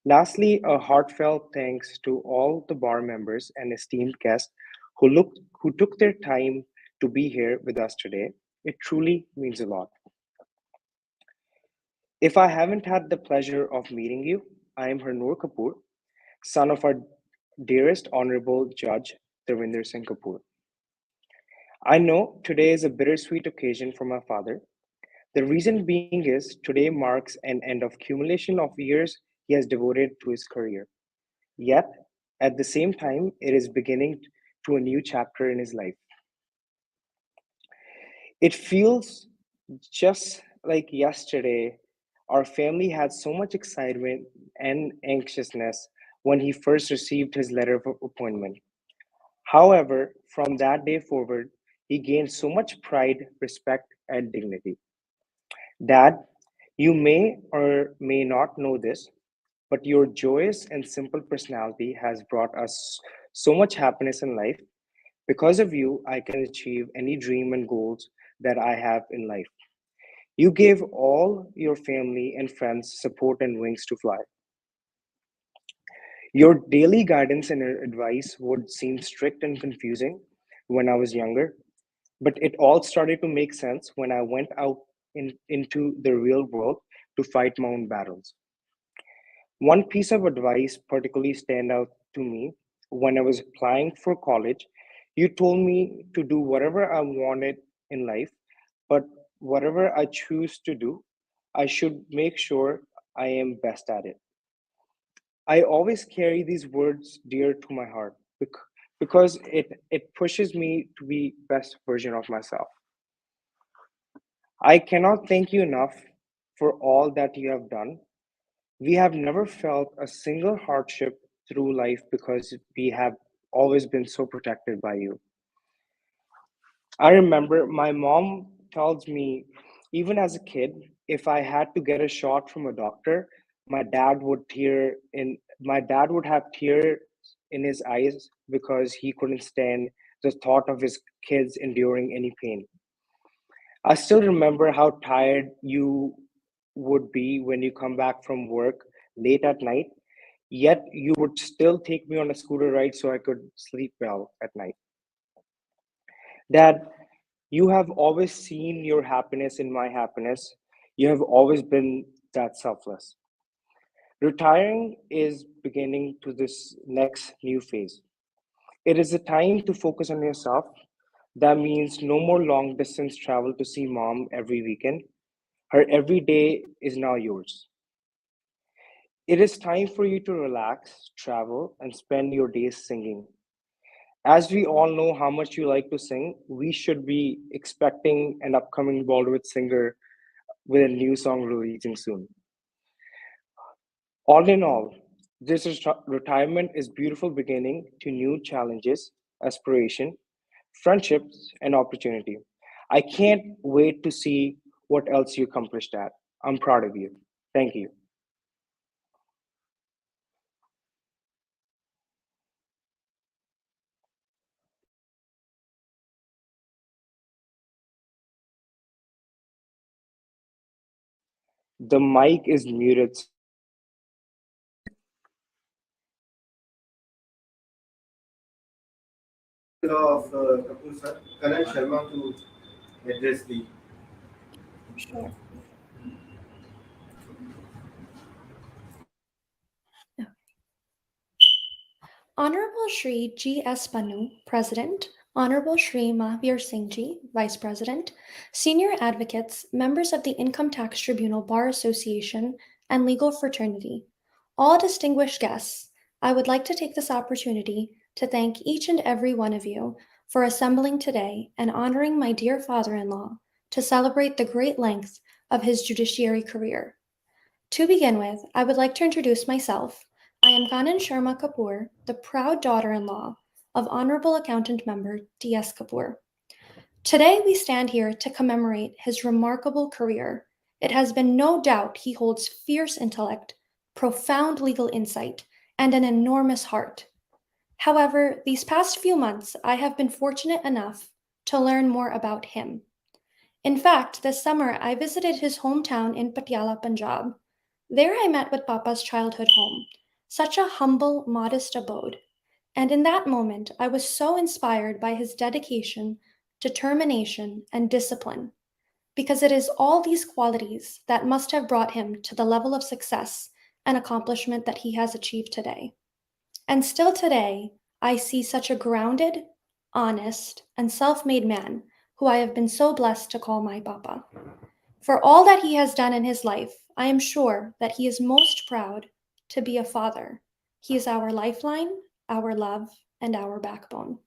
Lastly, a heartfelt thanks to all the bar members and esteemed guests who took their time to be here with us today. It truly means a lot. If I haven't had the pleasure of meeting you, I am Harnoor Kapoor, son of our dearest Honorable Judge Devinder Singh Kapoor. I know today is a bittersweet occasion for my father. The reason being is today marks an end of accumulation of years he has devoted to his career. Yet, at the same time, it is beginning to a new chapter in his life. It feels just like yesterday, our family had so much excitement and anxiousness when he first received his letter of appointment. However, from that day forward, he gained so much pride, respect, and dignity. Dad, you may or may not know this, but your joyous and simple personality has brought us so much happiness in life. Because of you, I can achieve any dream and goals that I have in life. You gave all your family and friends support and wings to fly. Your daily guidance and advice would seem strict and confusing when I was younger, but it all started to make sense when I went out into the real world to fight my own battles. One piece of advice particularly stand out to me when I was applying for college. You told me to do whatever I wanted in life, but whatever I choose to do, I should make sure I am best at it. I always carry these words dear to my heart because it pushes me to be best version of myself. I cannot thank you enough for all that you have done. We have never felt a single hardship through life because we have always been so protected by you. I remember my mom tells me, even as a kid, if I had to get a shot from a doctor, my dad would have tears in his eyes because he couldn't stand the thought of his kids enduring any pain. I still remember how tired you would be when you come back from work late at night, yet you would still take me on a scooter ride so I could sleep well at night. Dad, you have always seen your happiness in my happiness. You have always been that selfless. Retiring is beginning to this next new phase. It is a time to focus on yourself. That means no more long distance travel to see mom every weekend. Her every day is now yours. It is time for you to relax, travel, and spend your days singing. As we all know how much you like to sing, we should be expecting an upcoming Bollywood singer with a new song releasing soon. All in all, this retirement is beautiful beginning to new challenges, aspiration, friendships, and opportunity. I can't wait to see what else you accomplished at. I'm proud of you. Thank you. The mic is muted. Law of Kapoor sir, Karan Sharma to address the. Sure. Honorable Shri G.S. Panu, President, Honorable Shri Mahavir Singh Ji, Vice President, senior advocates, members of the Income Tax Tribunal Bar Association, and legal fraternity, all distinguished guests, I would like to take this opportunity to thank each and every one of you for assembling today and honoring my dear father-in-law to celebrate the great length of his judiciary career. To begin with, I would like to introduce myself. I am Kanan Sharma Kapoor, the proud daughter-in-law of Honorable Accountant Member D.S. Kapoor. Today, we stand here to commemorate his remarkable career. It has been no doubt he holds fierce intellect, profound legal insight, and an enormous heart. However, these past few months, I have been fortunate enough to learn more about him. In fact, this summer, I visited his hometown in Patiala, Punjab. There I met with Papa's childhood home, such a humble, modest abode. And in that moment, I was so inspired by his dedication, determination, and discipline, because it is all these qualities that must have brought him to the level of success and accomplishment that he has achieved today. And still today, I see such a grounded, honest, and self-made man who I have been so blessed to call my Papa. For all that he has done in his life, I am sure that he is most proud to be a father. He is our lifeline, our love, and our backbone.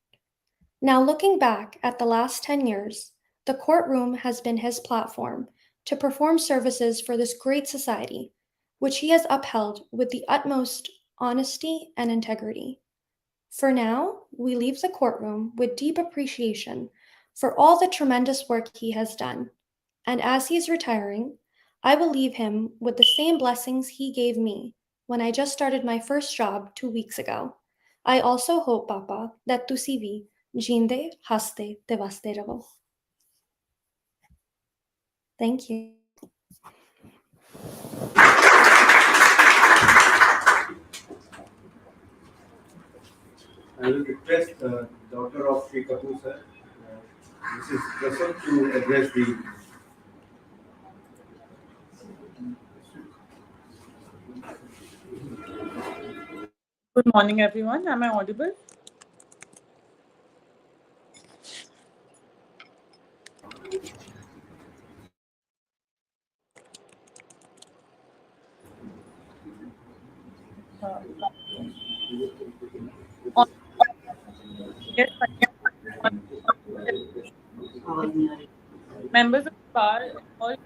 Now, looking back at the last 10 years, the courtroom has been his platform to perform services for this great society, which he has upheld with the utmost honesty and integrity. For now, we leave the courtroom with deep appreciation for all the tremendous work he has done. And as he is retiring, I will leave him with the same blessings he gave me when I just started my first job 2 weeks ago. I also hope, Papa, that ਤੁਸੀਂ ਵੀ ਜੀਂਦੇ ਹੱਸਦੇ ਤੇ ਵਸਦੇ ਰਹੋ. Thank you. I will request the daughter of Sri Kapoor sir, Mrs. Prasad, to address the. Good morning, everyone. Am I audible? Yes, members of the bar, all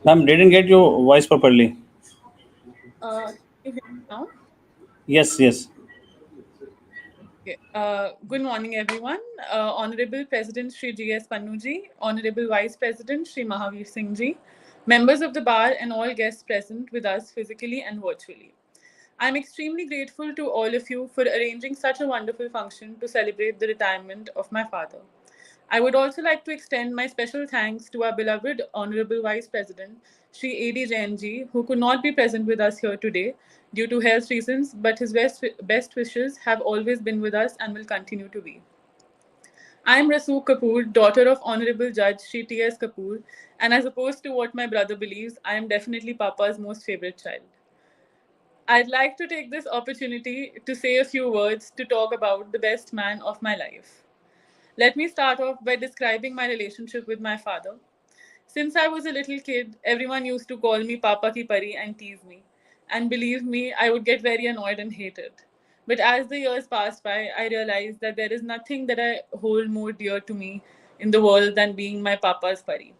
Ma'am, didn't get your voice properly. can you hear me now? Yes, yes. Okay. Good morning, everyone. Honorable President Shri G.S. Pannuji, Honorable Vice President Shri Mahavir Singh Ji, members of the bar and all guests present with us physically and virtually. I'm extremely grateful to all of you for arranging such a wonderful function to celebrate the retirement of my father. I would also like to extend my special thanks to our beloved Honorable Vice President, Shri A.D. Jain who could not be present with us here today due to health reasons, but his best wishes have always been with us and will continue to be. I am Rasu Kapoor, daughter of Honorable Judge Shri T.S. Kapoor, and as opposed to what my brother believes, I am definitely Papa's most favorite child. I'd like to take this opportunity to say a few words to talk about the best man of my life. Let me start off by describing my relationship with my father. Since I was a little kid, everyone used to call me Papa ki Pari and tease me. And believe me, I would get very annoyed and hate it. But as the years passed by, I realized that there is nothing that I hold more dear to me in the world than being my Papa's Pari.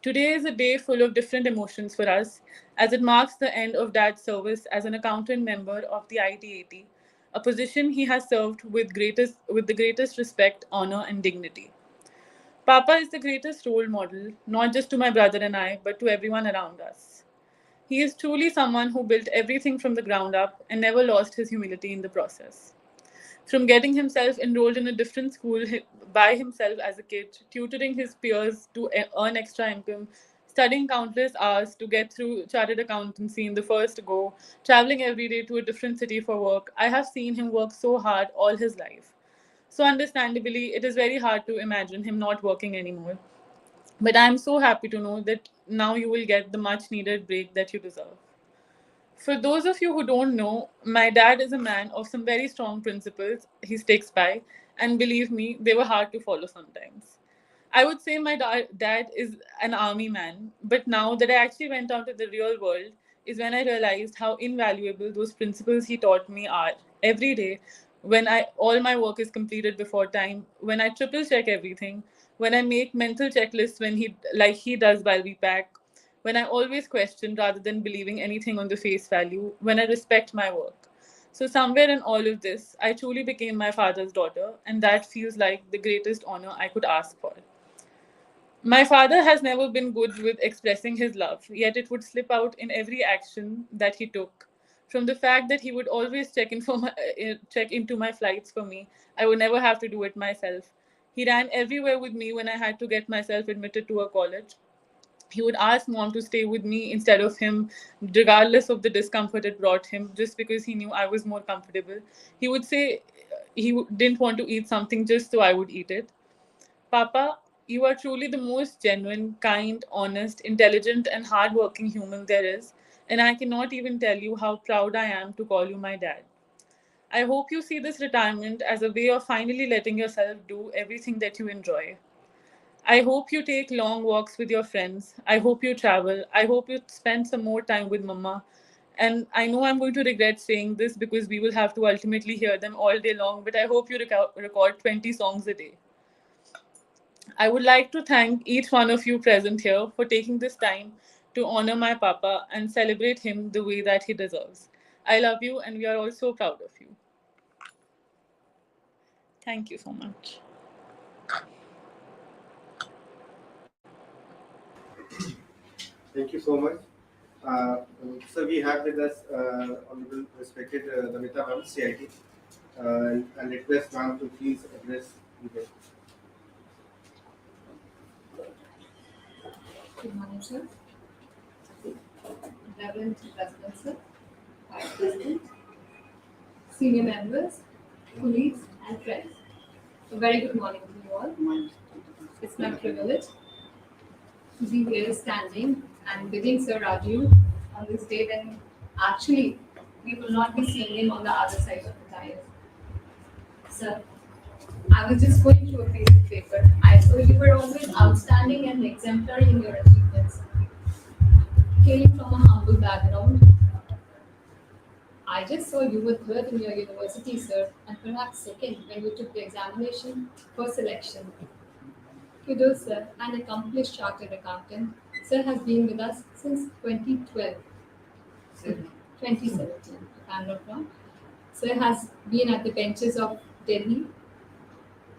Today is a day full of different emotions for us, as it marks the end of Dad's service as an accountant member of the IT80, a position he has served with the greatest respect, honor, and dignity. Papa is the greatest role model, not just to my brother and I, but to everyone around us. He is truly someone who built everything from the ground up and never lost his humility in the process. From getting himself enrolled in a different school by himself as a kid, tutoring his peers to earn extra income, studying countless hours to get through chartered accountancy in the first go, traveling every day to a different city for work. I have seen him work so hard all his life. So, understandably, it is very hard to imagine him not working anymore. But I am so happy to know that now you will get the much needed break that you deserve. For those of you who don't know, my dad is a man of some very strong principles he sticks by, and believe me, they were hard to follow sometimes. I would say my dad is an army man, but now that I actually went out to the real world is when I realized how invaluable those principles he taught me are every day when I all my work is completed before time, when I triple check everything, when I make mental checklists when he does while we pack, when I always question rather than believing anything on the face value, when I respect my work. So, somewhere in all of this, I truly became my father's daughter, and that feels like the greatest honor I could ask for. My father has never been good with expressing his love, yet it would slip out in every action that he took. From the fact that he would always check into my flights for me, I would never have to do it myself. He ran everywhere with me when I had to get myself admitted to a college. He would ask mom to stay with me instead of him, regardless of the discomfort it brought him, just because he knew I was more comfortable. He would say didn't want to eat something just so I would eat it. Papa, you are truly the most genuine, kind, honest, intelligent, and hardworking human there is, and I cannot even tell you how proud I am to call you my dad. I hope you see this retirement as a way of finally letting yourself do everything that you enjoy. I hope you take long walks with your friends. I hope you travel. I hope you spend some more time with Mama. And I know I'm going to regret saying this because we will have to ultimately hear them all day long, but I hope you record 20 songs a day. I would like to thank each one of you present here for taking this time to honor my Papa and celebrate him the way that he deserves. I love you, and we are all so proud of you. Thank you so much. Thank you so much. So we have with us Honorable Respected Namita Ma'am, CIT, and request ma'am to please address the guest. Good morning, sir. Reverend President, sir, Vice President, senior members, colleagues, and friends. A very good morning to you all. It's my privilege to be here standing and bidding Sir Raju on this day when actually we will not be seeing him on the other side of the dais. Sir, I was just going through a piece of paper. I saw you were always outstanding and exemplary in your achievements. Hailing from a humble background, I just saw you were third in your university, sir, and perhaps second when you took the examination for selection. Kudos, sir, an accomplished chartered accountant. Sir has been with us since 2012. 2017, if I'm not wrong. Sir has been at the benches of Delhi,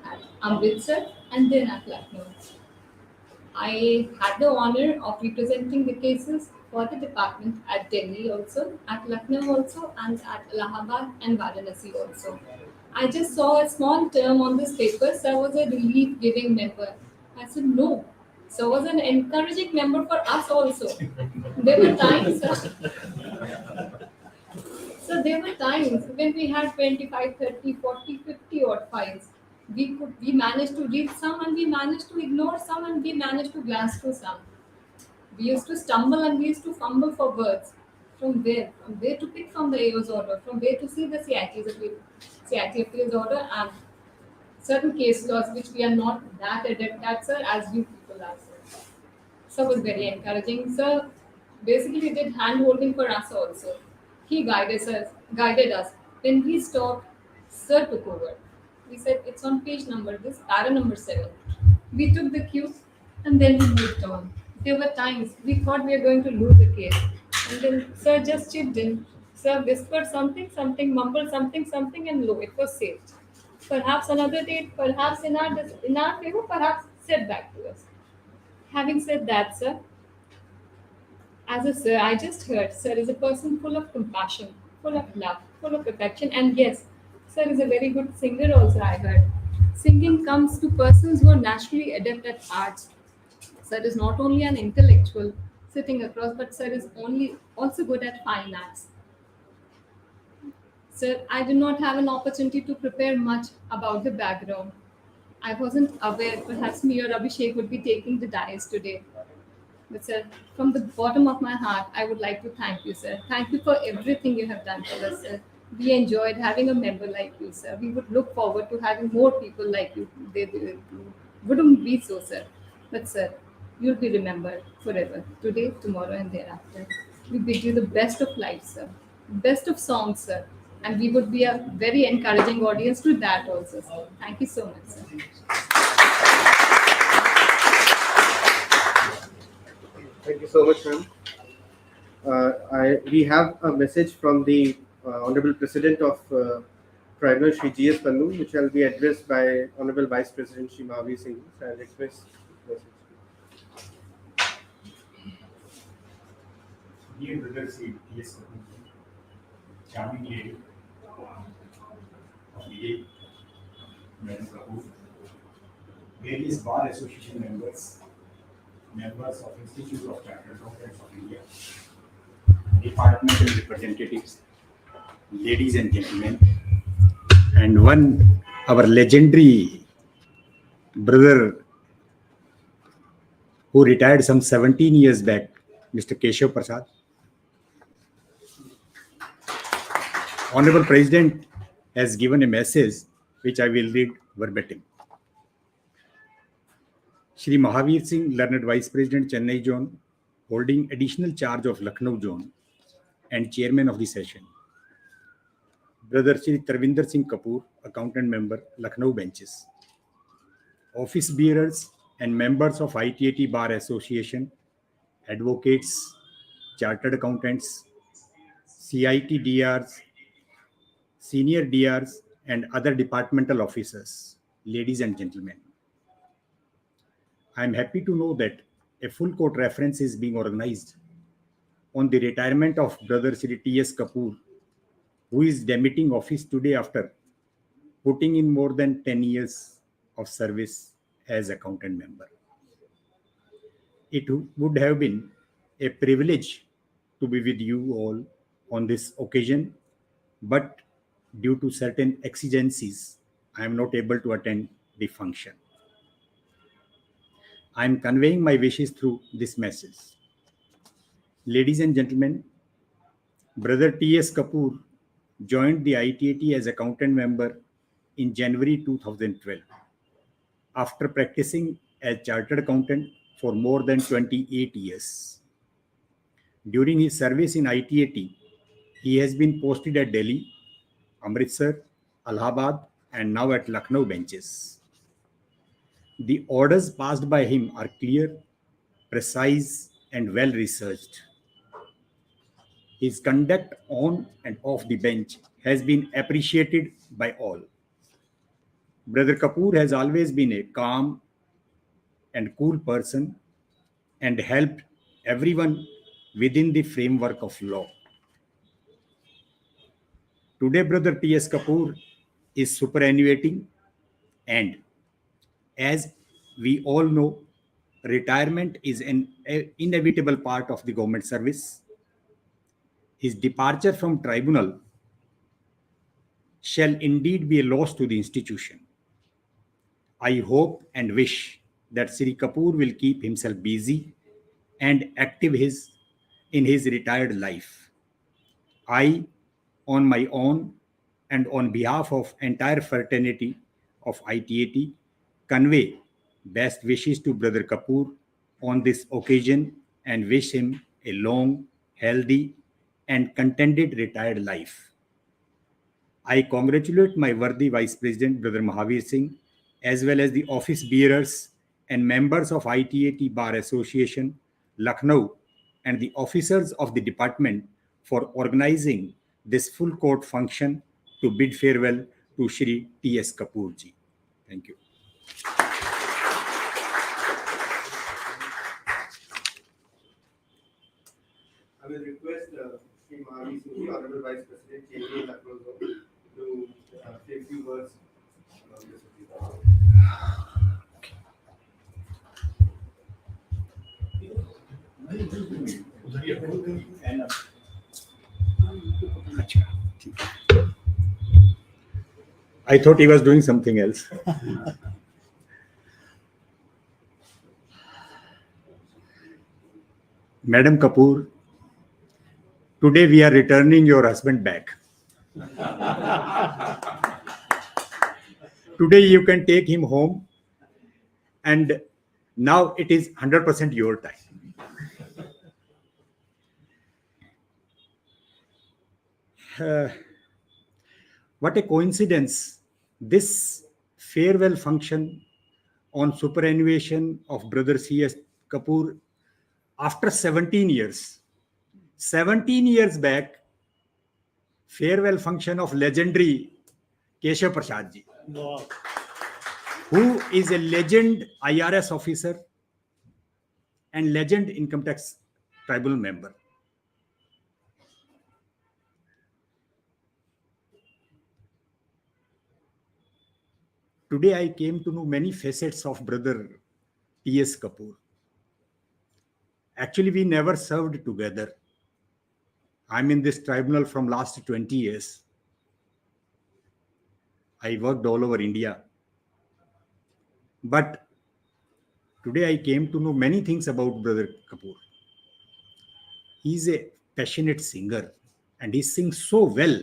at Amritsar, and then at Lucknow. I had the honor of representing the cases for the department at Delhi also, at Lucknow also, and at Allahabad and Varanasi also. I just saw a small term on this paper, Sir was a relief giving member. I said, no, Sir was an encouraging member for us also. There were times, so there were times when we had 25, 30, 40, 50 odd files. We managed to read some and we managed to ignore some and we managed to glance through some. We used to stumble and we used to fumble for words. From where? From where to pick from the AO's order? From where to see the CIT appeals order and certain case laws which we are not that adept at, sir, as you people are, sir. Sir was very encouraging. Sir basically did hand holding for us also. He guided us. When we stopped, Sir took over. We said it's on page number this, para number 7. We took the cue and then we moved on. There were times we thought we were going to lose the case. And then Sir just chipped in. Sir whispered something, mumbled something, and lo, it was saved. Perhaps another date, perhaps in our favor, perhaps said back to us. Having said that, sir, as a sir, I just heard sir is a person full of compassion, full of love, full of affection, and yes, sir is a very good singer also, I heard. Singing comes to persons who are naturally adept at arts. Sir is not only an intellectual sitting across, but sir is also good at fine arts. Sir, I did not have an opportunity to prepare much about the background. I wasn't aware perhaps me or Abhishek would be taking the dais today. But sir, from the bottom of my heart, I would like to thank you, sir. Thank you for everything you have done for us, sir. We enjoyed having a member like you, sir. We would look forward to having more people like you. They wouldn't be so, sir. But sir, you'll be remembered forever, today, tomorrow, and thereafter. We bid you the best of life, sir. Best of songs, sir. And we would be a very encouraging audience to that also, sir. Thank you so much, sir. Thank you so much, ma'am. We have a message from the Honorable President of Tribunal, Shri G.S. Pannu, which shall be addressed by Honorable Vice President Shri Mahavir Singh. So I request the message. Dear brother Sri T.S. Kapoor, charming lady of the Madam Kapoor, various Bar Association members, members of Institute of Chartered Accountants of India, departmental representatives, ladies and gentlemen, and our legendary brother who retired some 17 years back, Mr. Keshav Prasad. Honorable President has given a message which I will read verbatim. Shri Mahavir Singh, Learned Vice President, Chennai Zone, holding additional charge of Lucknow Zone and Chairman of the session. Brother Shri Tarvinder Singh Kapoor, Accountant Member, Lucknow Benches. Office bearers and members of ITAT Bar Association, advocates, chartered accountants, CIT DRs, senior DRs, and other departmental officers, ladies and gentlemen. I am happy to know that a full court reference is being organized on the retirement of Brother Shri T.S. Kapoor, who is demitting office today after putting in more than 10 years of service as accountant member. It would have been a privilege to be with you all on this occasion, but due to certain exigencies, I am not able to attend the function. I am conveying my wishes through this message. Ladies and gentlemen, Brother T.S. Kapoor joined the ITAT as accountant member in January 2012 after practicing as chartered accountant for more than 28 years. During his service in ITAT, he has been posted at Delhi, Amritsar, Allahabad, and now at Lucknow benches. The orders passed by him are clear, precise, and well researched. His conduct on and off the bench has been appreciated by all. Brother Kapoor has always been a calm and cool person and helped everyone within the framework of law. Today, Brother T.S. Kapoor is superannuating, and as we all know, retirement is an inevitable part of the government service. His departure from tribunal shall indeed be a loss to the institution. I hope and wish that Sri Kapoor will keep himself busy and active in his retired life. I, on my own and on behalf of entire fraternity of ITAT, convey best wishes to Brother Kapoor on this occasion and wish him a long, healthy, and contented retired life. I congratulate my worthy Vice President, Brother Mahavir Singh, as well as the office bearers and members of ITAT Bar Association, Lucknow, and the officers of the department for organizing this full court function to bid farewell to Shri T.S. Kapoor ji. Thank you. I will request Shri Mahavir Singh, Honorable Vice President, KPA Lucknow Zone, to say a few words on this occasion. I thought he was doing something else. Madam Kapoor, today we are returning your husband back. Today you can take him home, and now it is 100% your time. What a coincidence. This farewell function on superannuation of Brother C.S. Kapoor after 17 years. 17 years back, farewell function of legendary Keshav Prasad ji, who is a legend IRS officer and legend income tax tribunal member. Today I came to know many facets of Brother T.S. Kapoor. Actually, we never served together. I'm in this tribunal from last 20 years. I worked all over India. But today I came to know many things about Brother Kapoor. He's a passionate singer and he sings so well.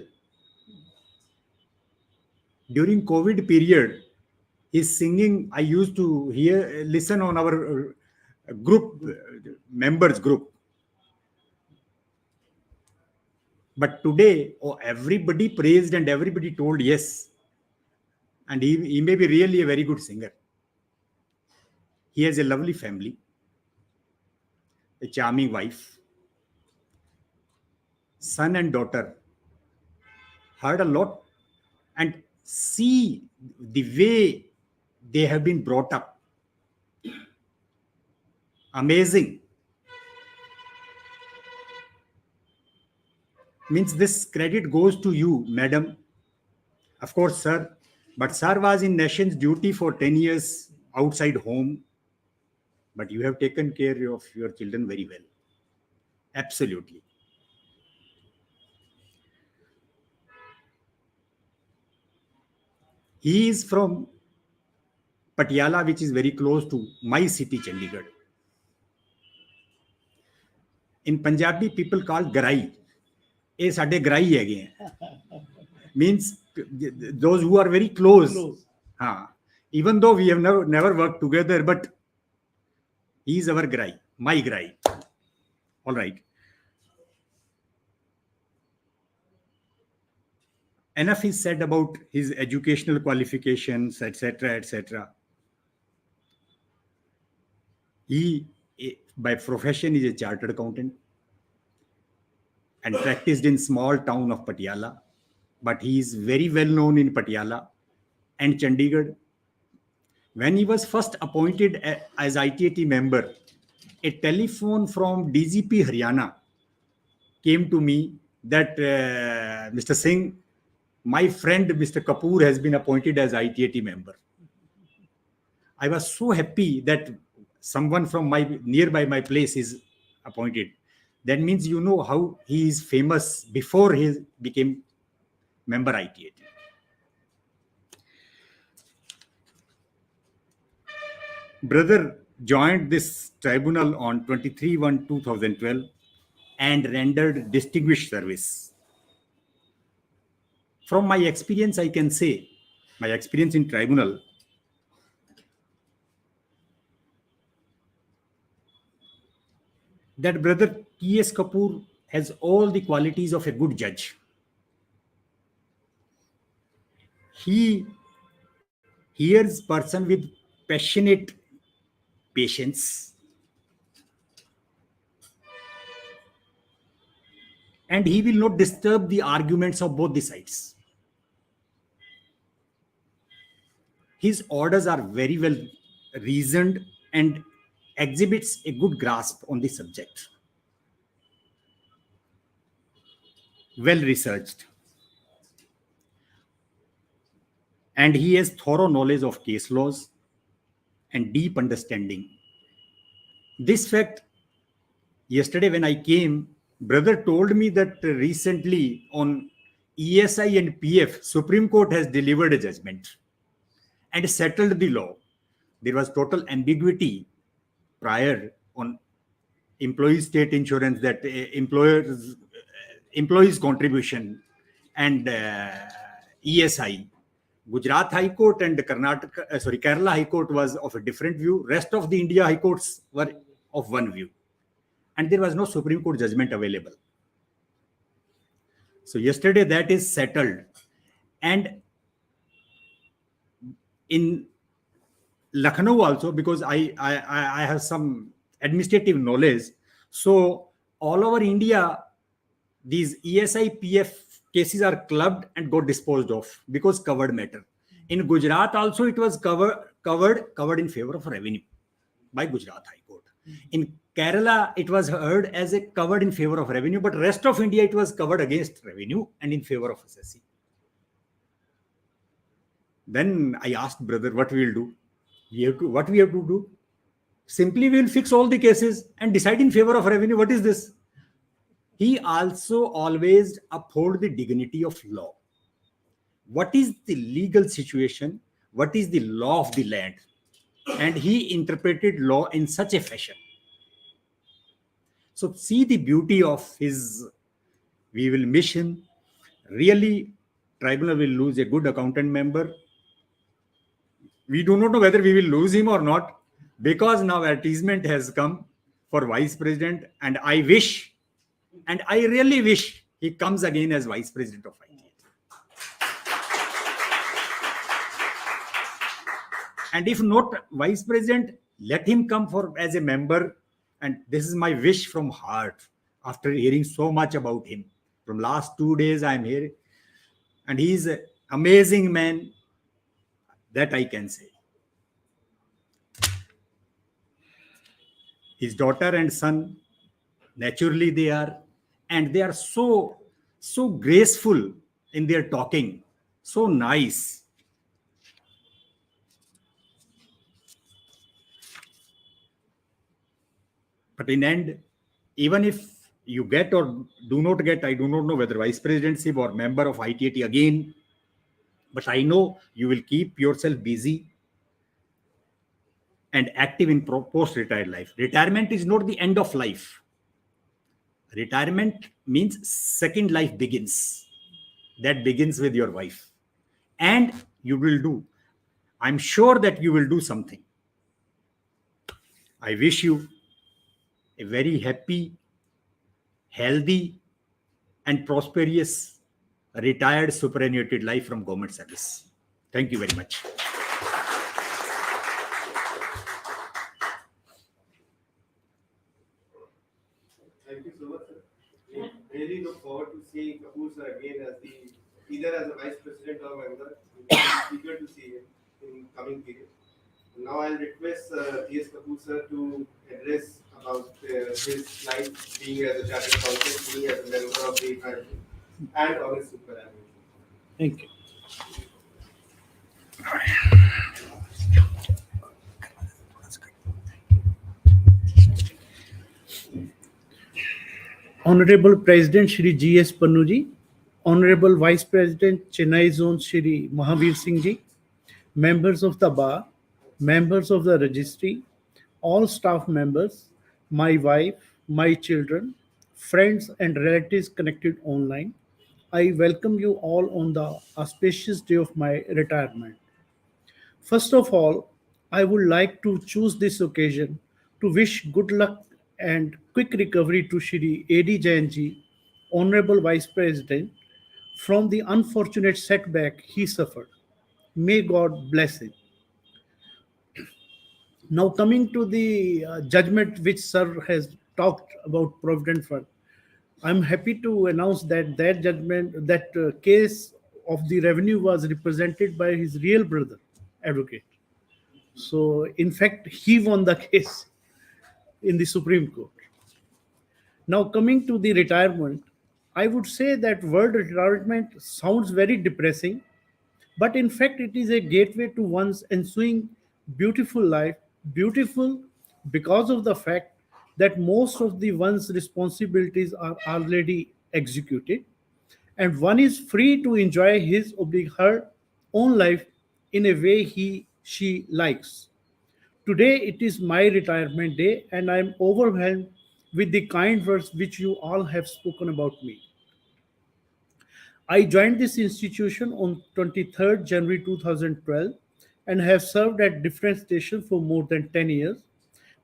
During COVID period, his singing, I used to listen on our group, members group. But today, everybody praised and everybody told yes. And he may be really a very good singer. He has a lovely family, a charming wife, son and daughter. Heard a lot and see the way they have been brought up. Amazing. Means this credit goes to you, madam. Of course, sir. But sir was in nation's duty for 10 years outside home. But you have taken care of your children very well. Absolutely. He is from Patiala, which is very close to my city, Chandigarh. In Punjabi, people call Garai. ये साढ़े ग्राई है गए means those who are very close. Even though we have never worked together, but he is our grai, my grai. All right. Enough is said about his educational qualifications, etc., etc. He, by profession, is a chartered accountant and practiced in small town of Patiala. But he is very well known in Patiala and Chandigarh. When he was first appointed as ITAT member, a telephone from DGP Haryana came to me that Mr. Singh, my friend Mr. Kapoor has been appointed as ITAT member. I was so happy that someone from nearby my place is appointed. That means you know how he is famous before he became member ITAT. Brother joined this tribunal on 23/1/2012 and rendered distinguished service. From my experience, I can say, my experience in tribunal, that Brother T.S. Kapoor has all the qualities of a good judge. He hears person with passionate patience and he will not disturb the arguments of both the sides. His orders are very well reasoned and exhibits a good grasp on the subject. Well researched. And he has thorough knowledge of case laws and deep understanding. This fact, yesterday when I came, brother told me that recently on ESI and PF, Supreme Court has delivered a judgment and settled the law. There was total ambiguity prior on employee state insurance, that employees contribution and ESI. Gujarat High Court and Kerala High Court was of a different view. Rest of the India High Courts were of one view. And there was no Supreme Court judgment available. So yesterday that is settled. And in Lucknow also, because I have some administrative knowledge. So all over India, these ESI PF cases are clubbed and got disposed of because covered matter. In Gujarat also it was covered in favor of revenue by Gujarat High Court. In Kerala it was heard as a covered in favor of revenue, but rest of India it was covered against revenue and in favor of assessee. Then I asked brother, what we will do? What we have to do? Simply we will fix all the cases and decide in favor of revenue. What is this? He also always uphold the dignity of law. What is the legal situation? What is the law of the land? And he interpreted law in such a fashion. So see the beauty of his, we will miss him. Really, tribunal will lose a good accountant member. We do not know whether we will lose him or not, because now advertisement has come for vice president, and I wish, and I really wish he comes again as vice president of ITAT. And if not vice president, let him come as a member. And this is my wish from heart after hearing so much about him. From last 2 days I am here, and he is an amazing man, that I can say. His daughter and son, naturally they are, and they are so graceful in their talking, so nice. But in end, even if you get or do not get, I do not know whether vice presidency or member of ITAT again, but I know you will keep yourself busy and active in post-retired life. Retirement is not the end of life. Retirement means second life begins. That begins with your wife. And you will do. I'm sure that you will do something. I wish you a very happy, healthy, and prosperous retired superannuated life from government service. Thank you very much. Thank you so much, sir. We really look forward to seeing Kapoor sir again as either as a vice president or member. We're eager to see him in coming period. Now I'll request T.S. Kapoor sir to address about his life being as a chartered accountant, being as a member of the family, and on his superannuation. Thank you. Honorable President Shri G.S. Pannuji, Honorable Vice President Chennai Zone Shri Mahavir Singh Ji, members of the bar, members of the registry, all staff members, my wife, my children, friends and relatives connected online, I welcome you all on the auspicious day of my retirement. First of all, I would like to choose this occasion to wish good luck and quick recovery to Shri A.D. Jainji, Honorable Vice President, from the unfortunate setback he suffered. May God bless him. Now coming to the judgment which Sir has talked about Provident Fund, I'm happy to announce that judgment, case of the revenue was represented by his real brother, advocate. So in fact, he won the case in the Supreme Court. Now coming to the retirement, I would say that word retirement sounds very depressing, but in fact it is a gateway to one's ensuing beautiful life, beautiful because of the fact that most of the one's responsibilities are already executed, and one is free to enjoy his or her own life in a way she likes. Today it is my retirement day, and I am overwhelmed with the kind words which you all have spoken about me. I joined this institution on 23rd January 2012 and have served at different stations for more than 10 years.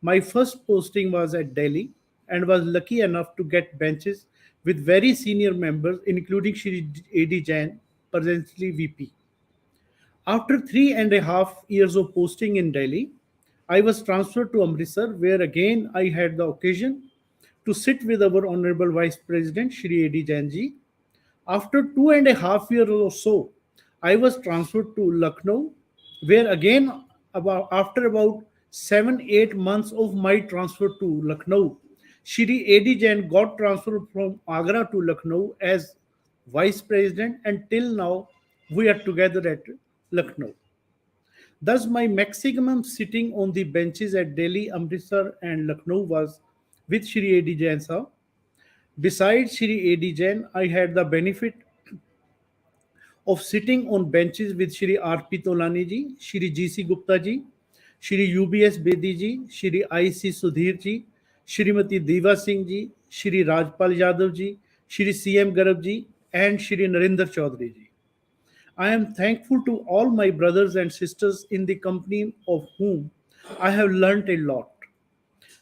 My first posting was at Delhi and was lucky enough to get benches with very senior members, including Shri A.D. Jain, presently VP. After 3.5 years of posting in Delhi, I was transferred to Amritsar, where again I had the occasion to sit with our Honorable Vice President Shri A.D. Jain ji. After 2.5 years or so, I was transferred to Lucknow, where again, after about 7-8 months of my transfer to Lucknow, Shri A.D. Jain got transferred from Agra to Lucknow as Vice President, and till now we are together at Lucknow. Thus, my maximum sitting on the benches at Delhi, Amritsar, and Lucknow was with Shri A.D. Jain Sahab. Besides Shri A.D. Jain, I had the benefit of sitting on benches with Shri R.P. Tolani ji, Shri G.C. Gupta ji, Shri U.B.S. Bedi ji, Shri I.C. Sudhir ji, Shrimati Deva Singh ji, Shri Rajpal Yadav ji, Shri C.M. Garab ji, and Shri Narendra Chaudhary ji. I am thankful to all my brothers and sisters in the company of whom I have learnt a lot.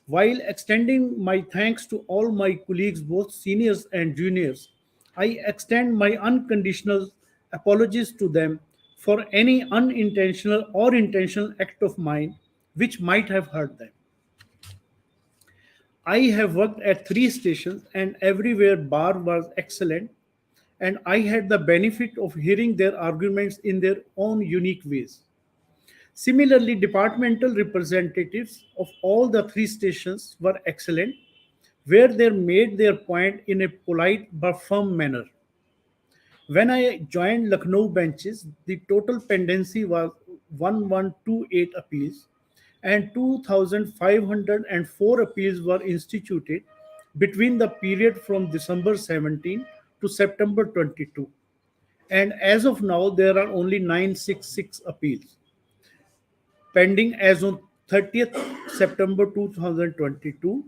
While extending my thanks to all my colleagues, both seniors and juniors, I extend my unconditional apologies to them for any unintentional or intentional act of mine which might have hurt them. I have worked at 3 stations and everywhere bar was excellent, and I had the benefit of hearing their arguments in their own unique ways. Similarly, departmental representatives of all the 3 stations were excellent, where they made their point in a polite but firm manner. When I joined Lucknow benches, the total pendency was 1128 appeals, and 2,504 appeals were instituted between the period from December 17 to September 22. And as of now, there are only 966 appeals pending as on 30th September 2022,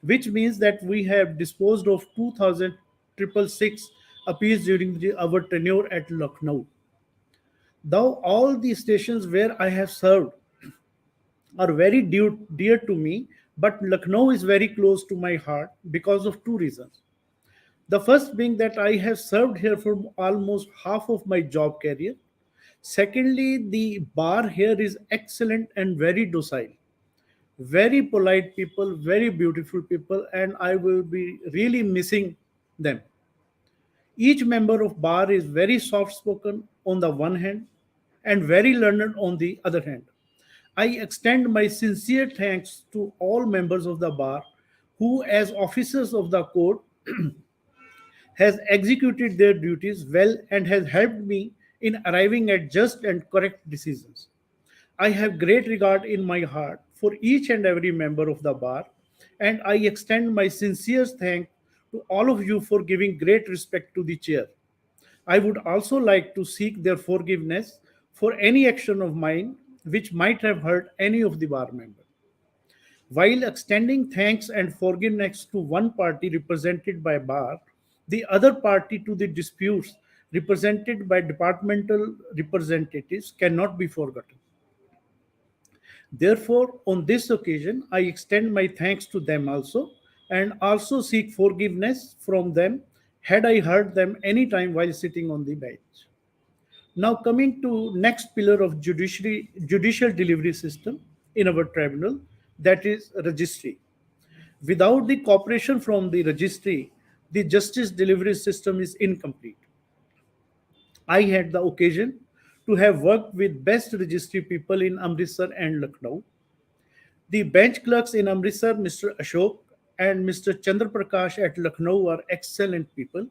which means that we have disposed of 2,666 appeals during our tenure at Lucknow. Though all the stations where I have served are very dear to me, but Lucknow is very close to my heart because of 2 reasons. The first being that I have served here for almost half of my job career. Secondly, the bar here is excellent and very docile. Very polite people, very beautiful people, and I will be really missing them. Each member of bar is very soft spoken on the one hand and very learned on the other hand. I extend my sincere thanks to all members of the bar who, as officers of the court, has executed their duties well and has helped me in arriving at just and correct decisions. I have great regard in my heart for each and every member of the bar, and I extend my sincere thanks to all of you for giving great respect to the chair. I would also like to seek their forgiveness for any action of mine which might have hurt any of the bar members. While extending thanks and forgiveness to one party represented by bar, the other party to the disputes represented by departmental representatives cannot be forgotten. Therefore, on this occasion, I extend my thanks to them also and also seek forgiveness from them had I hurt them any time while sitting on the bench. Now coming to next pillar of judicial delivery system in our tribunal, that is registry. Without the cooperation from the registry, the justice delivery system is incomplete. I had the occasion to have worked with best registry people in Amritsar and Lucknow. The bench clerks in Amritsar, Mr. Ashok and Mr. Chandra Prakash at Lucknow, are excellent people.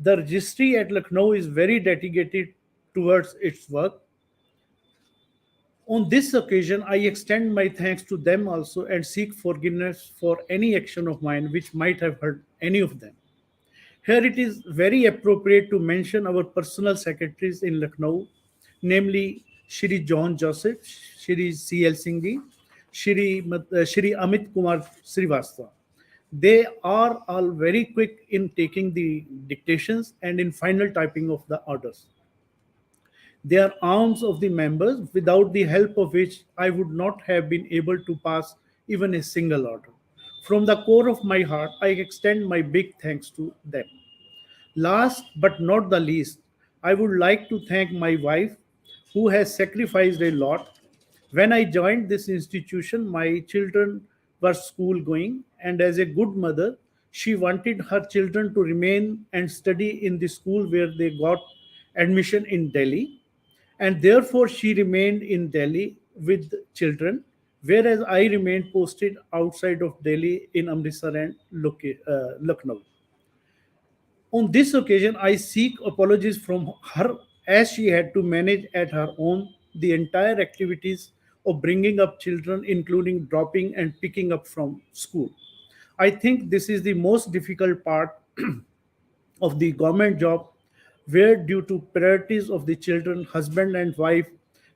The registry at Lucknow is very dedicated towards its work. On this occasion, I extend my thanks to them also and seek forgiveness for any action of mine which might have hurt any of them. Here it is very appropriate to mention our personal secretaries in Lucknow, namely Shri John Joseph, Shri C.L. Singh ji, Shri Amit Kumar Srivastava. They are all very quick in taking the dictations and in final typing of the orders. They are arms of the members, without the help of which I would not have been able to pass even a single order. From the core of my heart, I extend my big thanks to them. Last but not the least, I would like to thank my wife who has sacrificed a lot. When I joined this institution, my children were school going, and as a good mother, she wanted her children to remain and study in the school where they got admission in Delhi, and therefore she remained in Delhi with children, whereas I remained posted outside of Delhi in Amritsar and Lucknow. On this occasion, I seek apologies from her as she had to manage at her own the entire activities of bringing up children, including dropping and picking up from school. I think this is the most difficult part of the government job, where due to priorities of the children, husband and wife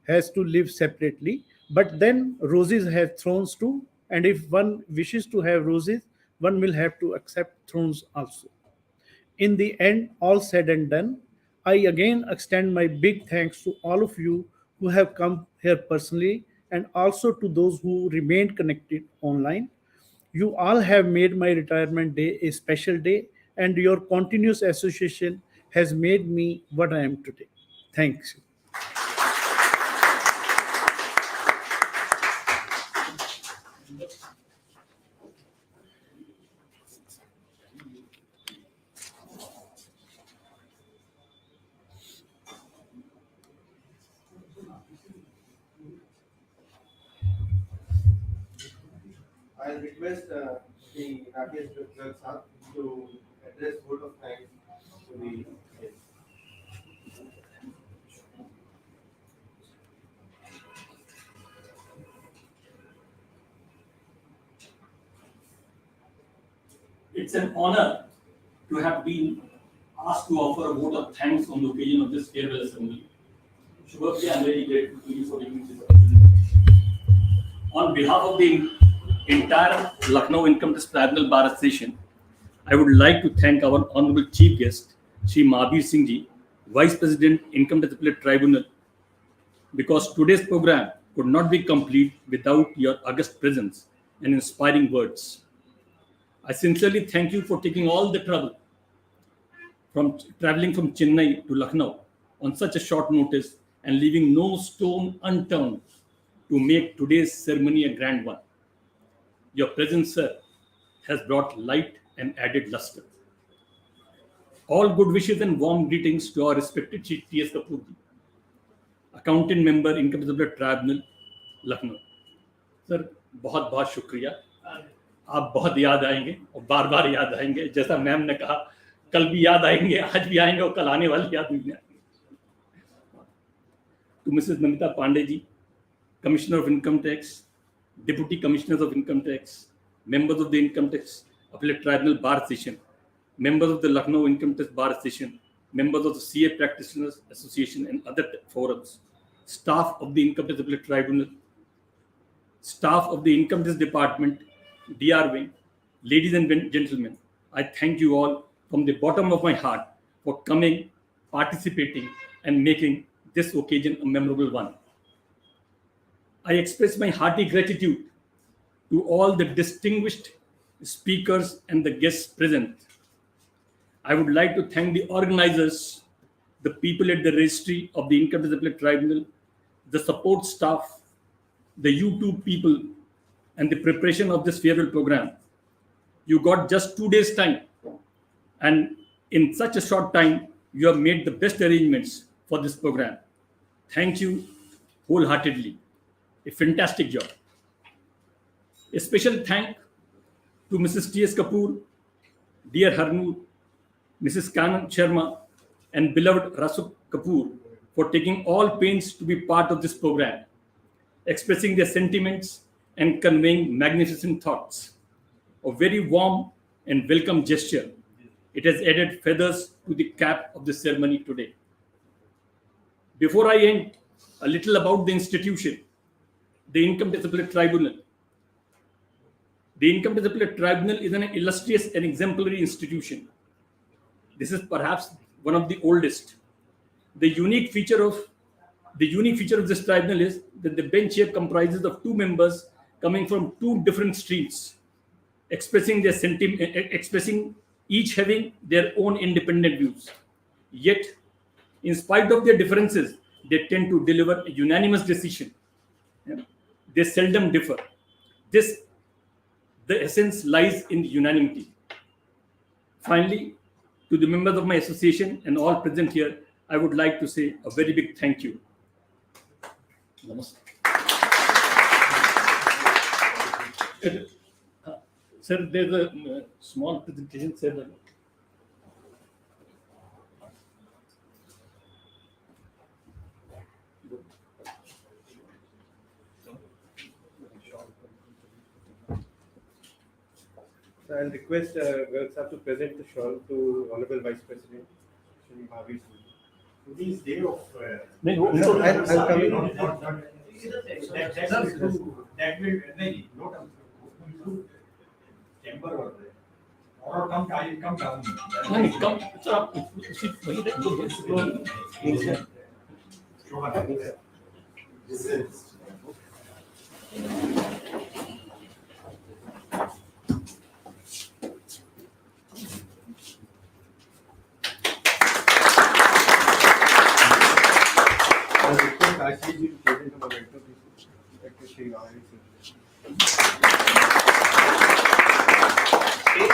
has to live separately. But then roses have thrones too, and if one wishes to have roses, one will have to accept thrones also. In the end, all said and done, I again extend my big thanks to all of you who have come here personally and also to those who remained connected online. You all have made my retirement day a special day, and your continuous association has made me what I am today. Thanks. I'll request the Rakesh Gupta sir to address vote of thanks to the guests. It's an honor to have been asked to offer a vote of thanks on the occasion of this farewell assembly. Shubhakya, I'm very grateful to you for giving me this opportunity. On behalf of the entire Lucknow Income Tax Tribunal Bar Association, I would like to thank our honorable chief guest, Shri Mahabir Singh ji, Vice President, Income Tax Appellate Tribunal, because today's program could not be complete without your august presence and inspiring words. I sincerely thank you for taking all the trouble from traveling from Chennai to Lucknow on such a short notice and leaving no stone unturned to make today's ceremony a grand one. Your presence, sir, has brought light and added luster. All good wishes and warm greetings to our respected Chief T.S. Kapoor ji, Accountant Member, Income Tax Appellate Tribunal, Lucknow. Sir बहुत बहुत शुक्रिया, आप बहुत याद आएंगे और बार बार याद आएंगे. जैसा मैम ने कहा, कल भी याद आएंगे, आज भी आएंगे और कल आने वाले याद नहीं आएंगे. To Mrs. Namita Pandey ji, Commissioner of Income Tax, Deputy Commissioners of Income Tax, members of the Income Tax Appellate Tribunal Bar Session, members of the Lucknow Income Tax Bar Session, members of the CA Practitioners Association and other forums, staff of the Income Tax Appellate Tribunal, staff of the Income Tax Department, DR Wing, ladies and gentlemen, I thank you all from the bottom of my heart for coming, participating, and making this occasion a memorable one. I express my hearty gratitude to all the distinguished speakers and the guests present. I would like to thank the organizers, the people at the registry of the Income Tax Appellate Tribunal, the support staff, the YouTube people, and the preparation of this farewell program. You got just 2 days' time, and in such a short time, you have made the best arrangements for this program. Thank you wholeheartedly. A fantastic job. A special thank to Mrs. T.S. Kapoor, dear Harnoor, Mrs. Kanan Sharma, and beloved Rasuk Kapoor for taking all pains to be part of this program. expressing their sentiments and conveying magnificent thoughts. A very warm and welcome gesture. It has added feathers to the cap of the ceremony today. Before I end, a little about the institution, the Income Tax Appellate Tribunal. The Income Tax Appellate Tribunal is an illustrious and exemplary institution. This is perhaps one of the oldest. The unique feature of this tribunal is that the bench here comprises of two members coming from two different streams, expressing each having their own independent views. Yet, in spite of their differences, they tend to deliver a unanimous decision. They seldom differ. The essence lies in unanimity. Finally, to the members of my association and all present here, I would like to say a very big thank you. Namaste. Sir, there's a small presentation, sir. So I'll request Garg Sahab to present the shawl to Honorable Vice President Shri Mahavir Singh. Today's day of. No, I'll come in. That will not chamber or come down. Ashish ji to present a memento to Shri Mahavir Singh.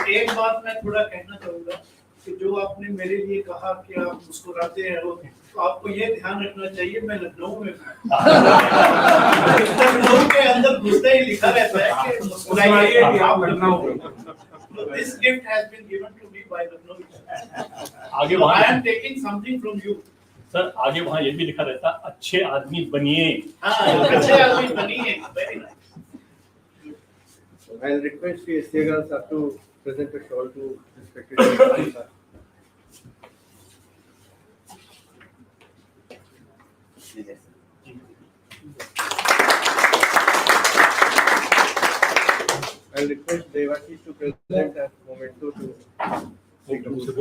एक बात मैं थोड़ा कहना चाहूंगा कि जो आपने मेरे लिए कहा कि आप मुस्कुराते हैं वो, तो आपको ये ध्यान रखना चाहिए मैं लखनऊ में लखनऊ के अंदर घुसते ही लिखा रहता है कि मुस्कुराइए कि आप लखनऊ में. So this gift has been given to me by Lucknow. आगे So I am taking something from you. Sir आगे वहाँ ये भी लिखा रहता अच्छे आदमी बनिए. अच्छे आदमी बनिए. Very nice. I'll request Shri Garg Sahab to present a shawl to respected Kapoor sir. I'll request Devashish to present a memento to Shri Kapoor sir.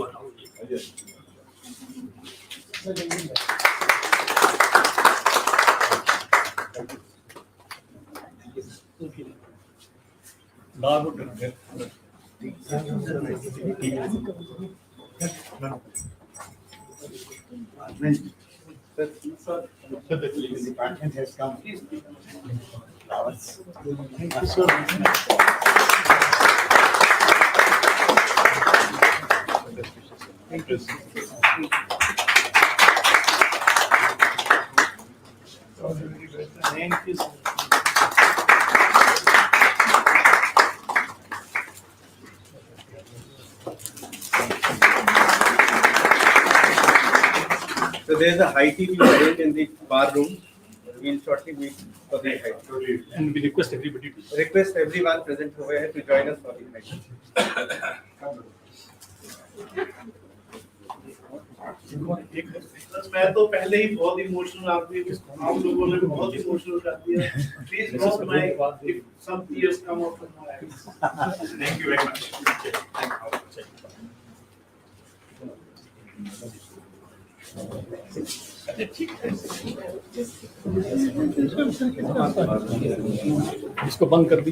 The department has come. Thank you so much. Thank you. Thank you. So there's a high tea being arranged in the bar room. We'll shortly meet for the high tea. And we request everybody to Request everyone present over here to join us for the high tea. मैं तो पहले ही बहुत emotional आदमी हूँ. आप लोगों ने बहुत इमोशनल कर दिया. Please drop my if some tears come out from my eyes. Thank you very much. इसको बंद कर दी.